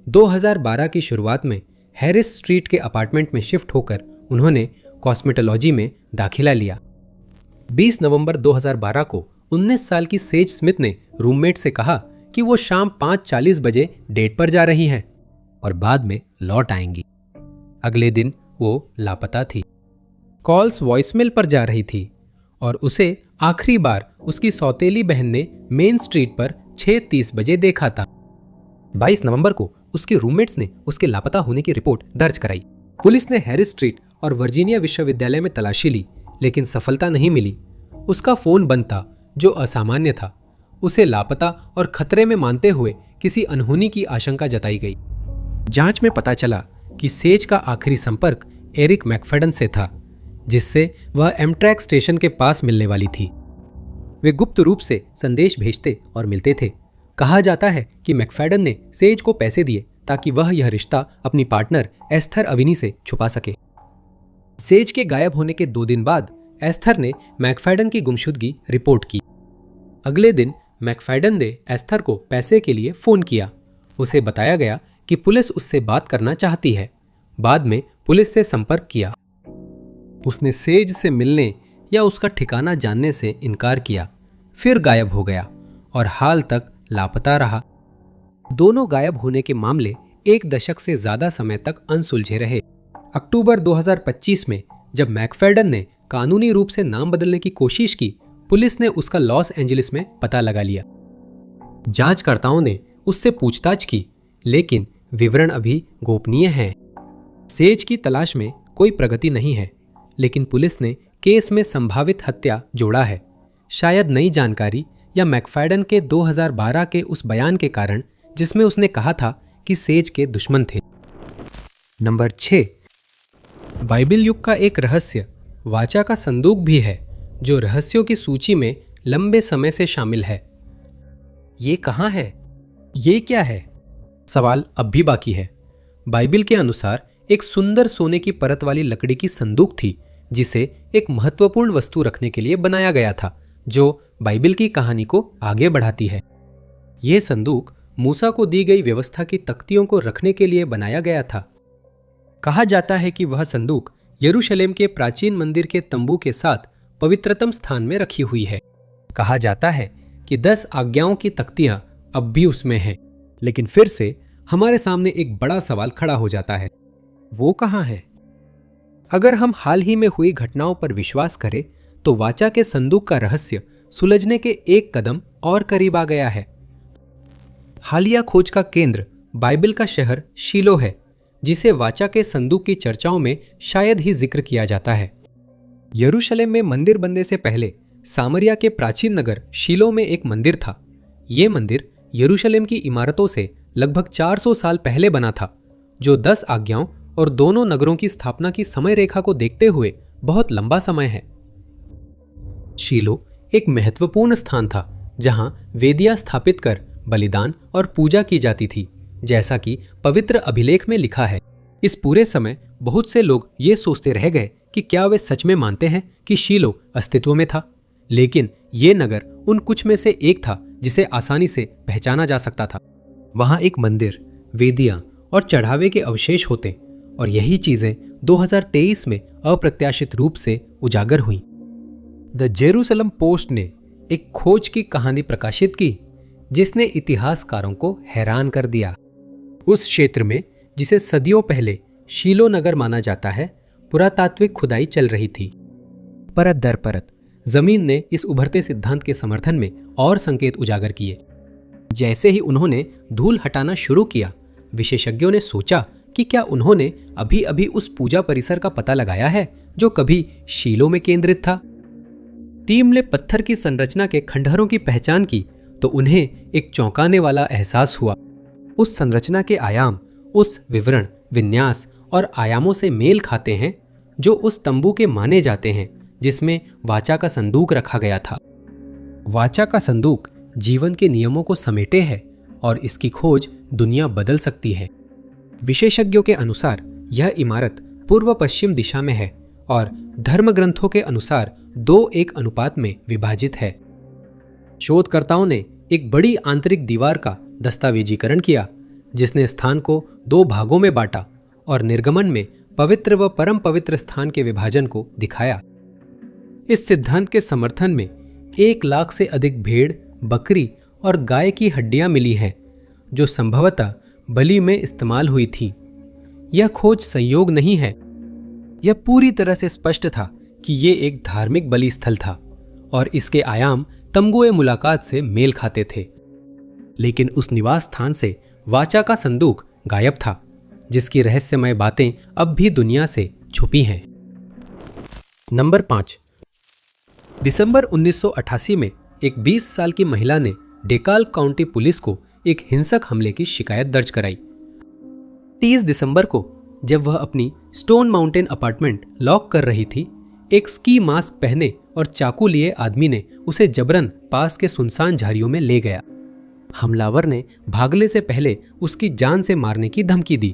2012 की शुरुआत में हैरिस स्ट्रीट के अपार्टमेंट में शिफ्ट होकर उन्होंने कॉस्मेटोलॉजी में दाखिला लिया। 20 नवंबर 2012 को 19 साल की सेज स्मिथ ने रूममेट से कहा कि वो शाम 5:40 बजे डेट पर जा रही हैं और बाद में लौट आएंगी। अगले दिन वो लापता थी। कॉल्स वॉइसमेल पर जा रही थी और उसे आखिरी बार उसकी सौतेली बहन ने मेन स्ट्रीट पर 6:30 बजे देखा था। 22 नवंबर को उसके रूममेट्स ने उसके लापता होने की रिपोर्ट दर्ज कराई। पुलिस ने हैरिस स्ट्रीट और वर्जीनिया विश्वविद्यालय में तलाशी ली, लेकिन सफलता नहीं मिली। उसका फोन बंद था, जो असामान्य था। उसे लापता और खतरे में मानते हुए किसी अनहोनी की आशंका जताई गई। जांच में पता चला कि सेज का आखिरी संपर्क एरिक मैकफेडन से था, जिससे वह एमट्रैक स्टेशन के पास मिलने वाली थी। वे गुप्त रूप से संदेश भेजते और मिलते थे। कहा जाता है कि मैकफेडन ने सेज को पैसे दिए ताकि वह यह रिश्ता अपनी पार्टनर एस्थर अविनी से छुपा सके। सेज के गायब होने के 2 दिन बाद एस्थर ने मैकफेडन की गुमशुदगी रिपोर्ट की। अगले दिन मैकफेडन ने एस्थर को पैसे के लिए फोन किया। उसे बताया गया कि पुलिस उससे बात करना चाहती है। बाद में पुलिस से संपर्क किया। उसने सेज से मिलने या उसका ठिकाना जानने से इनकार किया, फिर गायब हो गया और हाल तक लापता रहा। दोनों गायब होने के मामले 1 दशक से ज्यादा समय तक अनसुलझे रहे। अक्टूबर 2025 में जब मैकफेडन ने कानूनी रूप से नाम बदलने की कोशिश की, पुलिस ने उसका लॉस एंजलिस में पता लगा लिया। जांचकर्ताओं ने उससे पूछताछ की, लेकिन विवरण अभी गोपनीय हैं। सेज की तलाश में कोई प्रगति नहीं है, लेकिन पुलिस ने केस में संभावित हत्या जोड़ा है, शायद नई जानकारी या मैकफेडन के 2012 के उस बयान के कारण जिसमें उसने कहा था कि सेज के दुश्मन थे। नंबर 6, बाइबिल युग का एक रहस्य वाचा का संदूक भी है, जो रहस्यों की सूची में लंबे समय से शामिल है। ये कहाँ है? ये क्या है? सवाल अब भी बाकी है। बाइबिल के अनुसार एक सुंदर सोने की परत वाली लकड़ी की संदूक थी, जिसे एक महत्वपूर्ण वस्तु रखने के लिए बनाया गया था, जो बाइबिल की कहानी को आगे बढ़ाती है। यह संदूक मूसा को दी गई व्यवस्था की तख्तियों को रखने के लिए बनाया गया था। कहा जाता है कि वह संदूक यरूशलेम के प्राचीन मंदिर के तंबू के साथ पवित्रतम स्थान में रखी हुई है। कहा जाता है कि 10 आज्ञाओं की तख्तियां अब भी उसमें हैं। लेकिन फिर से हमारे सामने एक बड़ा सवाल खड़ा हो जाता है, वो कहाँ है? अगर हम हाल ही में हुई घटनाओं पर विश्वास करें तो वाचा के संदूक का रहस्य सुलझने के एक कदम और करीब आ गया है। हालिया खोज का केंद्र बाइबिल का शहर शीलो है, जिसे वाचा के संदूक की चर्चाओं में शायद ही जिक्र किया जाता है। यरूशलेम में मंदिर बनने से पहले सामरिया के प्राचीन नगर शीलो में एक मंदिर था। ये मंदिर यरूशलेम की इमारतों से लगभग 400 साल पहले बना था, जो 10 आज्ञाओं और दोनों नगरों की स्थापना की समय रेखा को देखते हुए बहुत लंबा समय है। शीलो एक महत्वपूर्ण स्थान था, जहां वेदियां स्थापित कर बलिदान और पूजा की जाती थी, जैसा कि पवित्र अभिलेख में लिखा है। इस पूरे समय बहुत से लोग ये सोचते रह गए कि क्या वे सच में मानते हैं कि शीलो अस्तित्व में था। लेकिन ये नगर उन कुछ में से एक था जिसे आसानी से पहचाना जा सकता था। वहां एक मंदिर, वेदियां और चढ़ावे के अवशेष होते और यही चीजें 2023 में अप्रत्याशित रूप से उजागर हुई। द जेरूसलम पोस्ट ने एक खोज की कहानी प्रकाशित की जिसने इतिहासकारों को हैरान कर दिया। उस क्षेत्र में जिसे सदियों पहले शीलो नगर माना जाता है, पुरातात्विक खुदाई चल रही थी। परत दर परत जमीन ने इस उभरते सिद्धांत के समर्थन में और संकेत उजागर किए। जैसे ही उन्होंने धूल हटाना शुरू किया, विशेषज्ञों ने सोचा कि क्या उन्होंने अभी अभी उस पूजा परिसर का पता लगाया है जो कभी शीलो में केंद्रित था। टीम ने पत्थर की संरचना के खंडहरों की पहचान की तो उन्हें एक चौंकाने वाला एहसास हुआ। उस संरचना के आयाम उस विवरण, विन्यास और आयामों से मेल खाते हैं जो उस तंबू के माने जाते हैं जिसमें वाचा का संदूक रखा गया था। वाचा का संदूक जीवन के नियमों को समेटे है और इसकी खोज दुनिया बदल सकती है। विशेषज्ञों के अनुसार यह इमारत पूर्व पश्चिम दिशा में है और धर्म ग्रंथों के अनुसार 2:1 अनुपात में विभाजित है। शोधकर्ताओं ने एक बड़ी आंतरिक दीवार का दस्तावेजीकरण किया जिसने स्थान को 2 भागों में बांटा और निर्गमन में पवित्र व परम पवित्र स्थान के विभाजन को दिखाया। इस सिद्धांत के समर्थन में 1 लाख से अधिक भेड़, बकरी और गाय की हड्डियां मिली हैं जो संभवतः बलि में इस्तेमाल हुई थी। यह खोज संयोग नहीं है, यह पूरी तरह से स्पष्ट था कि यह एक धार्मिक बलि स्थल था और इसके आयाम तंबुए मुलाकात से मेल खाते थे। लेकिन उस निवास स्थान से वाचा का संदूक गायब था, जिसकी रहस्यमय बातें अब भी दुनिया से छुपी हैं। नंबर 5। दिसंबर 1988 में एक 20 साल की महिला ने डेकाल काउंटी पुलिस को एक हिंसक हमले की शिकायत दर्ज कराई। 30 दिसंबर को जब वह अपनी स्टोन माउंटेन अपार्टमेंट लॉक कर रही थी, एक स्की मास्क पहने और चाकू लिए आदमी ने उसे जबरन पास के सुनसान झाड़ियों में ले गया। हमलावर ने भागने से पहले उसकी जान से मारने की धमकी दी।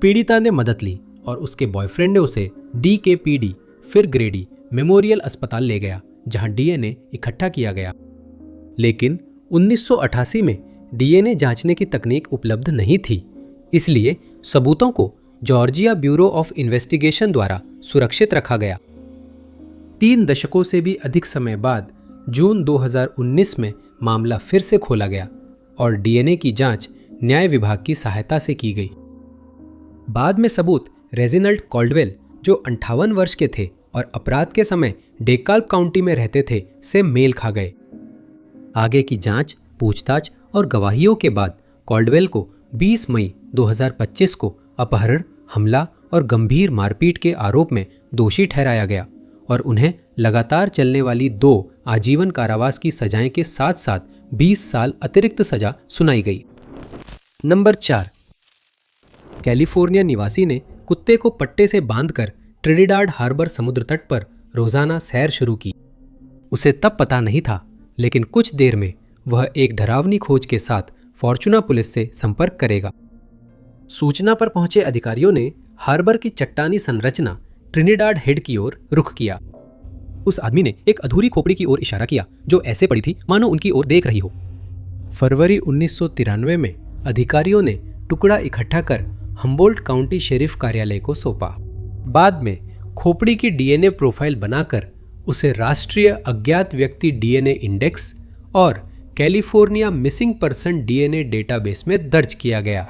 पीड़िता ने मदद ली और उसके बॉयफ्रेंड ने उसे DKPD फिर ग्रेडी मेमोरियल अस्पताल ले गया जहां DNA इकट्ठा किया गया। लेकिन 1988 में DNA जांचने की तकनीक उपलब्ध नहीं थी, इसलिए सबूतों को जॉर्जिया ब्यूरो ऑफ इन्वेस्टिगेशन द्वारा सुरक्षित रखा गया। 3 दशकों से भी अधिक समय बाद जून 2019 में मामला फिर से खोला गया और DNA की जांच न्याय विभाग की सहायता से की गई। बाद में सबूत रेजिनाल्ड कॉल्डवेल, जो 58 वर्ष के थे और अपराध के समय डेकाल्ब काउंटी में रहते थे, से मेल खा गए। आगे की जांच, पूछताछ और गवाहियों के बाद कॉल्डवेल को 20 मई 2025 को अपहरण, हमला और गंभीर मारपीट के आरोप में दोषी ठहराया गया और उन्हें लगातार चलने वाली 2 आजीवन कारावास की सजाएं के साथ साथ 20 साल अतिरिक्त सजा सुनाई गई। नंबर 4। कैलिफोर्निया निवासी ने कुत्ते को पट्टे से बांधकर ट्रिनिडाड हार्बर समुद्र तट पर रोजाना सैर शुरू की। उसे तब पता नहीं था, लेकिन कुछ देर में वह एक डरावनी खोज के साथ फॉर्चूना पुलिस से संपर्क करेगा। सूचना पर पहुंचे अधिकारियों ने हार्बर की चट्टानी संरचना ट्रिनिडाड हेड की ओर रुख किया। उस आदमी ने एक अधूरी खोपड़ी की ओर इशारा किया जो ऐसे पड़ी थी मानो उनकी ओर देख रही हो। फरवरी 1993 में अधिकारियों ने टुकड़ा इकट्ठा कर हम्बोल्ट काउंटी शेरिफ कार्यालय को सौंपा। बाद में खोपड़ी की DNA प्रोफाइल बनाकर उसे राष्ट्रीय अज्ञात व्यक्ति DNA इंडेक्स और California missing person DNA database में दर्ज किया गया।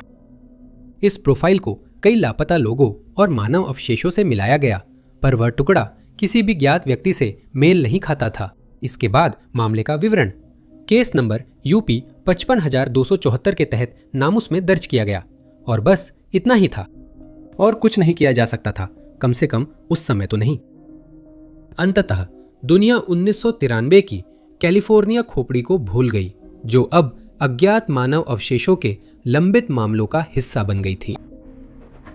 इस प्रोफाइल को कई लापता लोगों और मानव अवशेषों से मिलाया गया, पर वह टुकड़ा किसी भी ज्ञात व्यक्ति से मेल नहीं खाता था। इसके बाद मामले का विवरण केस नंबर UP 55,274 के तहत नामुस में दर्ज किया गया और बस इतना ही था और कुछ नहीं किया जा सकता था, कम से कम उस समय तो नहीं। अंततः दुनिया 1993 की कैलिफोर्निया खोपड़ी को भूल गई, जो अब अज्ञात मानव अवशेषों के लंबित मामलों का हिस्सा बन गई थी।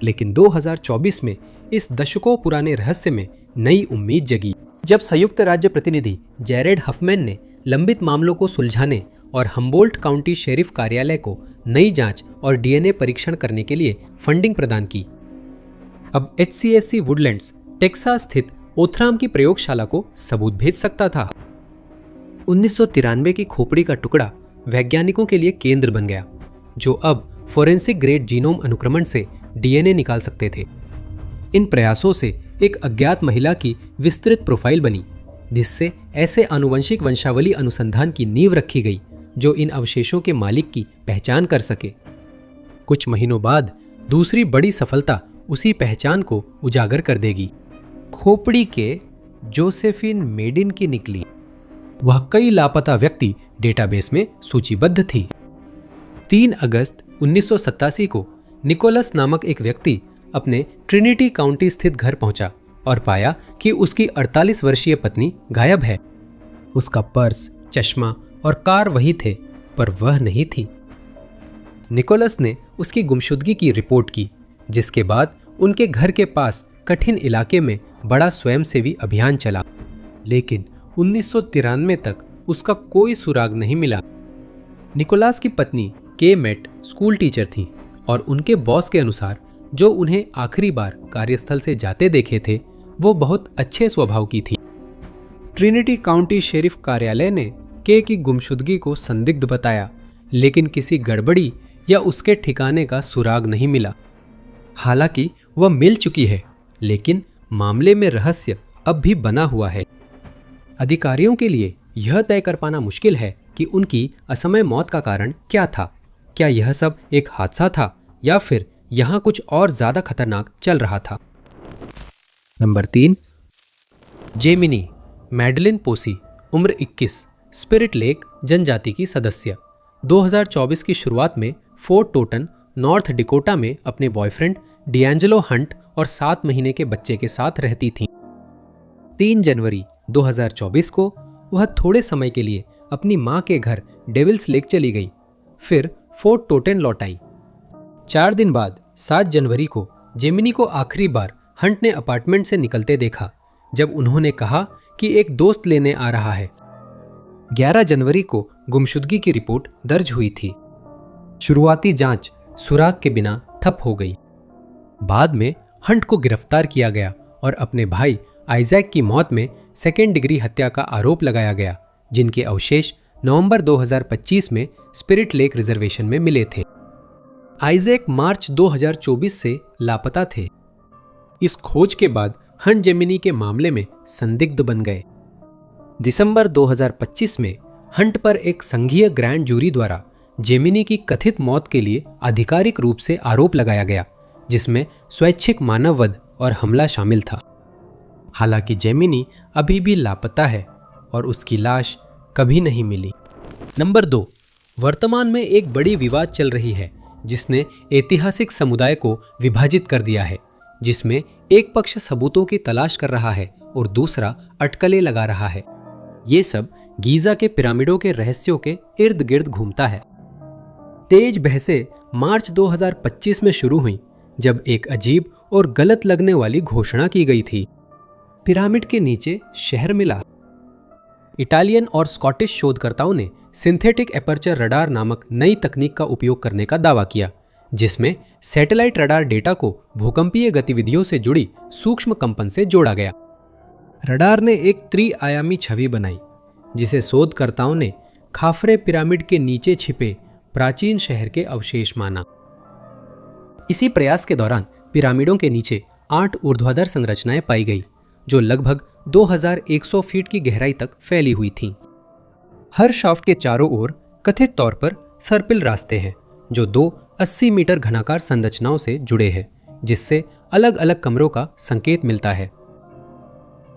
लेकिन 2024 में इस दशकों पुराने रहस्य में नई उम्मीद जगी, जब संयुक्त राज्य प्रतिनिधि जैरेड हफमैन ने लंबित मामलों को सुलझाने और हम्बोल्ट काउंटी शेरिफ कार्यालय को नई जांच और DNA परीक्षण करने के लिए फंडिंग प्रदान की। अब HCSC वुडलैंड्स टेक्सास स्थित ओथराम की प्रयोगशाला को सबूत भेज सकता था।
1993 की खोपड़ी का टुकड़ा वैज्ञानिकों के लिए केंद्र बन गया, जो अब फोरेंसिक ग्रेड जीनोम अनुक्रमण से डीएनए निकाल सकते थे। इन प्रयासों से एक अज्ञात महिला की विस्तृत प्रोफाइल बनी, जिससे ऐसे आनुवंशिक वंशावली अनुसंधान की नींव रखी गई जो इन अवशेषों के मालिक की पहचान कर सके। कुछ महीनों बाद दूसरी बड़ी सफलता उसी पहचान को उजागर कर देगी। खोपड़ी के जोसेफिन मेडिन की निकली। वह कई लापता व्यक्ति डेटाबेस में सूचीबद्ध थी। 3 अगस्त 1987 को निकोलस नामक एक व्यक्ति अपने ट्रिनिटी काउंटी स्थित घर पहुंचा और पाया कि उसकी 48 वर्षीय पत्नी गायब है। उसका पर्स, चश्मा और कार वही थे, पर वह नहीं थी। निकोलस ने उसकी गुमशुदगी की रिपोर्ट की, जिसके बाद उनके घर के पास कठिन इलाके में बड़ा स्वयंसेवी अभियान चला, लेकिन 1993 तक उसका कोई सुराग नहीं मिला। निकोलस की पत्नी के मेट स्कूल टीचर थी और उनके बॉस के अनुसार जो उन्हें आखिरी बार कार्यस्थल से जाते देखे थे वो बहुत अच्छे स्वभाव की थी। ट्रिनिटी काउंटी शेरिफ कार्यालय ने के की गुमशुदगी को संदिग्ध बताया, लेकिन किसी गड़बड़ी या उसके ठिकाने का सुराग नहीं मिला। हालांकि वह मिल चुकी है, लेकिन मामले में रहस्य अब भी बना हुआ है। अधिकारियों के लिए यह तय कर पाना मुश्किल है कि उनकी असमय मौत का कारण क्या था। क्या यह सब एक हादसा था या फिर यहां कुछ और ज्यादा खतरनाक चल रहा था। नंबर 3, जेमिनी मैडलिन पोसी, उम्र 21, स्पिरिट लेक जनजाति की सदस्य। 2024 की शुरुआत में फोर्ट टोटन, नॉर्थ डिकोटा में अपने बॉयफ्रेंड डिएंजेलो हंट और 7 महीने के बच्चे के साथ रहती थीं। 3 जनवरी 2024 को वह थोड़े समय के लिए अपनी मां के घर डेविल्स लेक चली गई, फिर फोर्ट टोटन लौट आई। 4 दिन बाद 7 जनवरी को जेमिनी को आखिरी बार हंट ने अपार्टमेंट से निकलते देखा, जब उन्होंने कहा कि एक दोस्त लेने आ रहा है। 11 जनवरी को गुमशुदगी की रिपोर्ट दर्ज हुई थी। शुरुआती जांच सुराग के बिना ठप हो गई। बाद में हंट को गिरफ्तार किया गया और अपने भाई आइजैक की मौत में 2nd डिग्री हत्या का आरोप लगाया गया, जिनके अवशेष नवंबर 2025 में स्पिरिट लेक रिजर्वेशन में मिले थे। आइजैक मार्च 2024 से लापता थे। इस खोज के बाद हंट जेमिनी के मामले में संदिग्ध बन गए। दिसंबर 2025 में हंट पर एक संघीय ग्रैंड जूरी द्वारा जेमिनी की कथित मौत के लिए आधिकारिक रूप से आरोप लगाया गया, जिसमें स्वैच्छिक मानववध और हमला शामिल था। हालांकि जेमिनी अभी भी लापता है और उसकी लाश कभी नहीं मिली। नंबर 2, वर्तमान में एक बड़ी विवाद चल रही है जिसने ऐतिहासिक समुदाय को विभाजित कर दिया है, जिसमें एक पक्ष सबूतों की तलाश कर रहा है और दूसरा अटकलें लगा रहा है। ये सब गीजा के पिरामिडों के रहस्यों के इर्द गिर्द घूमता है। तेज बहसें मार्च 2025 में शुरू हुई, जब एक अजीब और गलत लगने वाली घोषणा की गई थी। पिरामिड के नीचे शहर मिला। इटालियन और स्कॉटिश शोधकर्ताओं ने सिंथेटिक एपर्चर रडार नामक नई तकनीक का उपयोग करने का दावा किया, जिसमें सैटेलाइट रडार डेटा को भूकंपीय गतिविधियों से जुड़ी सूक्ष्म कंपन से जोड़ा गया। रडार ने एक त्रिआयामी छवि बनाई, जिसे शोधकर्ताओं ने खाफरे पिरामिड के नीचे छिपे प्राचीन शहर के अवशेष माना। इसी प्रयास के दौरान पिरामिडों के नीचे 8 ऊर्ध्वाधर संरचनाएं पाई गई, जो लगभग 2100 फीट की गहराई तक फैली हुई थीं। हर शाफ्ट के चारों ओर कथित तौर पर सर्पिल रास्ते हैं, जो 2 80 मीटर घनाकार संरचनाओं से जुड़े हैं, जिससे अलग अलग कमरों का संकेत मिलता है।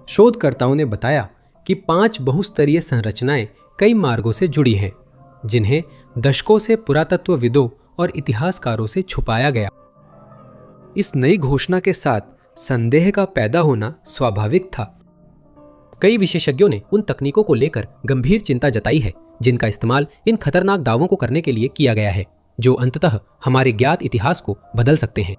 शोधकर्ताओं ने बताया कि 5 बहुस्तरीय संरचनाएं कई मार्गों से जुड़ी हैं, जिन्हें दशकों से पुरातत्वविदों और इतिहासकारों से छुपाया गया। इस नई घोषणा के साथ संदेह का पैदा होना स्वाभाविक था। कई विशेषज्ञों ने उन तकनीकों को लेकर गंभीर चिंता जताई है जिनका इस्तेमाल इन खतरनाक दावों को करने के लिए किया गया है, जो अंततः हमारे ज्ञात इतिहास को बदल सकते हैं।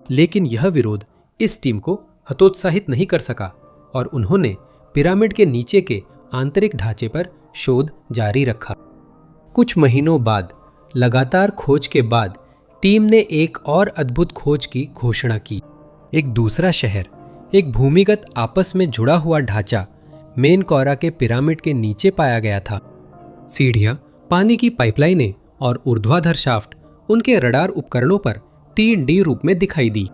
लेकिन यह विरोध इस टीम को हतोत्साहित नहीं कर सका और उन्होंने पिरामिड के नीचे के आंतरिक ढांचे पर शोध जारी रखा। कुछ महीनों बाद लगातार खोज के बाद टीम ने एक और अद्भुत खोज की घोषणा की। एक दूसरा शहर, एक भूमिगत आपस में जुड़ा हुआ ढांचा
मेनकौरा के पिरामिड के नीचे पाया गया था। सीढ़ियां, पानी की पाइपलाइनें और ऊर्ध्वाधर शाफ्ट उनके रडार उपकरणों पर 3D रूप में दिखाई दी।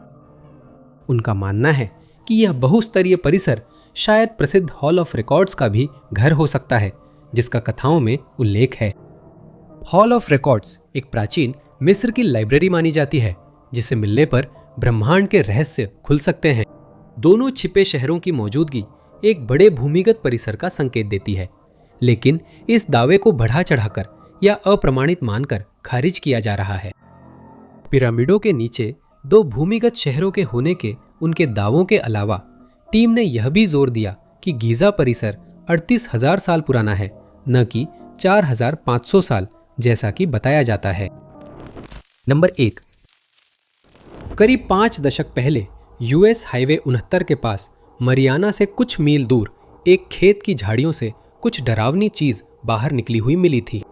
उनका मानना है कि यह बहुस्तरीय परिसर शायद प्रसिद्ध हॉल ऑफ रिकॉर्ड्स का भी घर हो सकता है, जिसका कथाओं में उल्लेख है। हॉल ऑफ रिकॉर्ड्स एक प्राचीन मिस्र की लाइब्रेरी मानी जाती है, जिसे मिलने पर ब्रह्मांड के रहस्य खुल सकते हैं। दोनों छिपे शहरों की मौजूदगी एक बड़े भूमिगत परिसर का संकेत देती है, लेकिन इस दावे को बढ़ा चढ़ाकर या अप्रमाणित मानकर खारिज किया जा रहा है। पिरामिडों के नीचे 2 भूमिगत शहरों के होने के उनके दावों के अलावा टीम ने यह भी जोर दिया कि गीजा परिसर 38,000 साल पुराना है, न कि 4,500 साल जैसा कि बताया जाता है। नंबर 1। करीब 5 दशक पहले US हाईवे 69 के पास मरियाना से कुछ मील दूर एक खेत की झाड़ियों से कुछ डरावनी चीज बाहर निकली हुई मिली थी।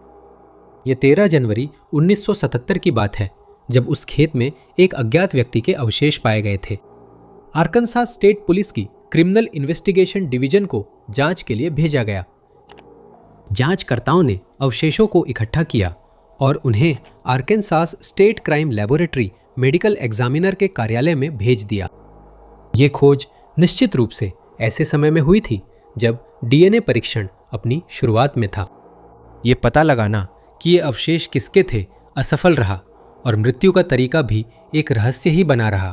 यह 13 जनवरी 1977 की बात है, जब उस खेत में एक अज्ञात व्यक्ति के अवशेष पाए गए थे। आर्कनसास स्टेट पुलिस की क्रिमिनल इन्वेस्टिगेशन डिवीजन को जांच के लिए भेजा गया। जांचकर्ताओं ने अवशेषों को इकट्ठा किया और उन्हें Arkansas state crime laboratory medical examiner के कार्यालय में भेज दिया। ये खोज निश्चित रूप से ऐसे समय में हुई थी जब DNA परीक्षण अपनी शुरुआत में था। ये पता लगाना कि ये अवशेष किसके थे असफल रहा और मृत्यु का तरीका भी एक रहस्य ही बना रहा।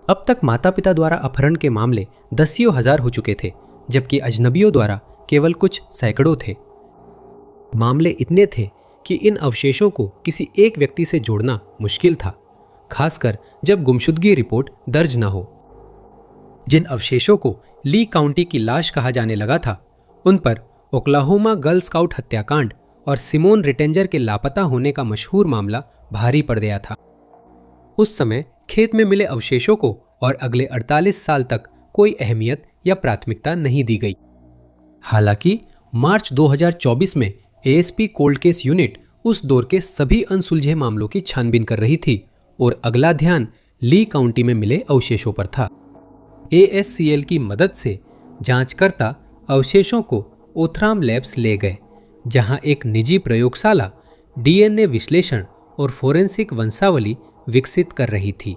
अब तक माता पिता द्वारा अपहरण के मामले दसियों हजार हो चुके थे, जबकि अजनबियों द्वारा केवल कुछ सैकड़ों थे। मामले इतने थे कि इन अवशेषों को किसी एक व्यक्ति से जोड़ना मुश्किल था, खासकर जब गुमशुदगी रिपोर्ट दर्ज न हो। जिन अवशेषों को ली काउंटी की लाश कहा जाने लगा था, उन पर ओक्लाहोमा गर्ल स्काउट हत्याकांड और सिमोन रिटेंजर के लापता होने का मशहूर मामला भारी पड़ गया था। उस समय खेत में मिले अवशेषों को और अगले 48 साल तक कोई अहमियत या प्राथमिकता नहीं दी गई। हालांकि मार्च 2024 में ASP कोल्ड केस यूनिट उस दौर के सभी अनसुलझे मामलों की छानबीन कर रही थी और अगला ध्यान ली काउंटी में मिले अवशेषों पर था। ASCL की मदद से जांचकर्ता अवशेषों को ओथराम लैब्स ले गए, जहां एक निजी प्रयोगशाला DNA विश्लेषण और फोरेंसिक वंशावली विकसित कर रही थी।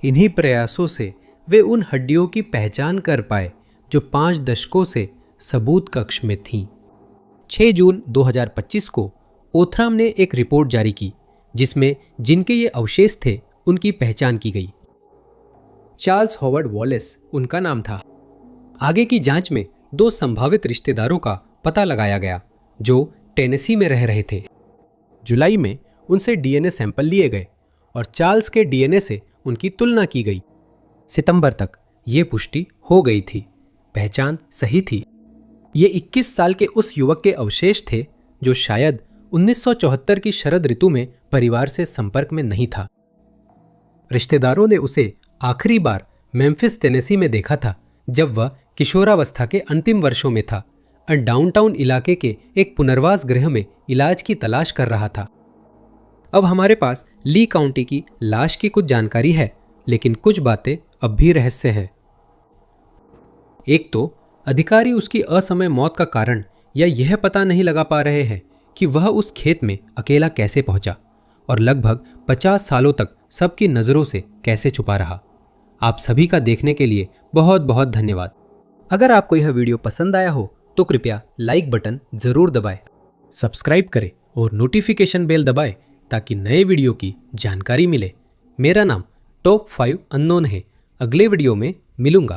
इन्हीं प्रयासों से वे उन हड्डियों की पहचान कर पाए जो 5 दशकों से सबूत कक्ष में थीं। 6 जून 2025 को ओथराम ने एक रिपोर्ट जारी की, जिसमें जिनके ये अवशेष थे उनकी पहचान की गई। चार्ल्स हॉवर्ड वॉलेस उनका नाम था। आगे की जांच में 2 संभावित रिश्तेदारों का पता लगाया गया जो टेनेसी में रह रहे थे। जुलाई में उनसे DNA सैंपल लिए गए और चार्ल्स के DNA से उनकी तुलना की गई। सितंबर तक ये पुष्टि हो गई थी, पहचान सही थी। ये 21 साल के उस युवक के अवशेष थे जो शायद 1974 की शरद ऋतु में परिवार से संपर्क में नहीं था। रिश्तेदारों ने उसे आखिरी बार मेम्फिस टेनेसी में देखा था, जब वह किशोरावस्था के अंतिम वर्षों में था और डाउनटाउन इलाके के एक पुनर्वास गृह में इलाज की तलाश कर रहा था। अब हमारे पास ली काउंटी की लाश की कुछ जानकारी है, लेकिन कुछ बातें अब भी रहस्य हैं। एक तो अधिकारी उसकी असमय मौत का कारण या यह पता नहीं लगा पा रहे हैं कि वह उस खेत में अकेला कैसे पहुंचा और लगभग 50 सालों तक सबकी नज़रों से कैसे छुपा रहा। आप सभी का देखने के लिए बहुत बहुत धन्यवाद। अगर आपको यह वीडियो पसंद आया हो तो कृपया लाइक बटन ज़रूर दबाएं, सब्सक्राइब करें और नोटिफिकेशन बेल दबाएं ताकि नए वीडियो की जानकारी मिले। मेरा नाम टॉप 5 अननोन है। अगले वीडियो में मिलूंगा।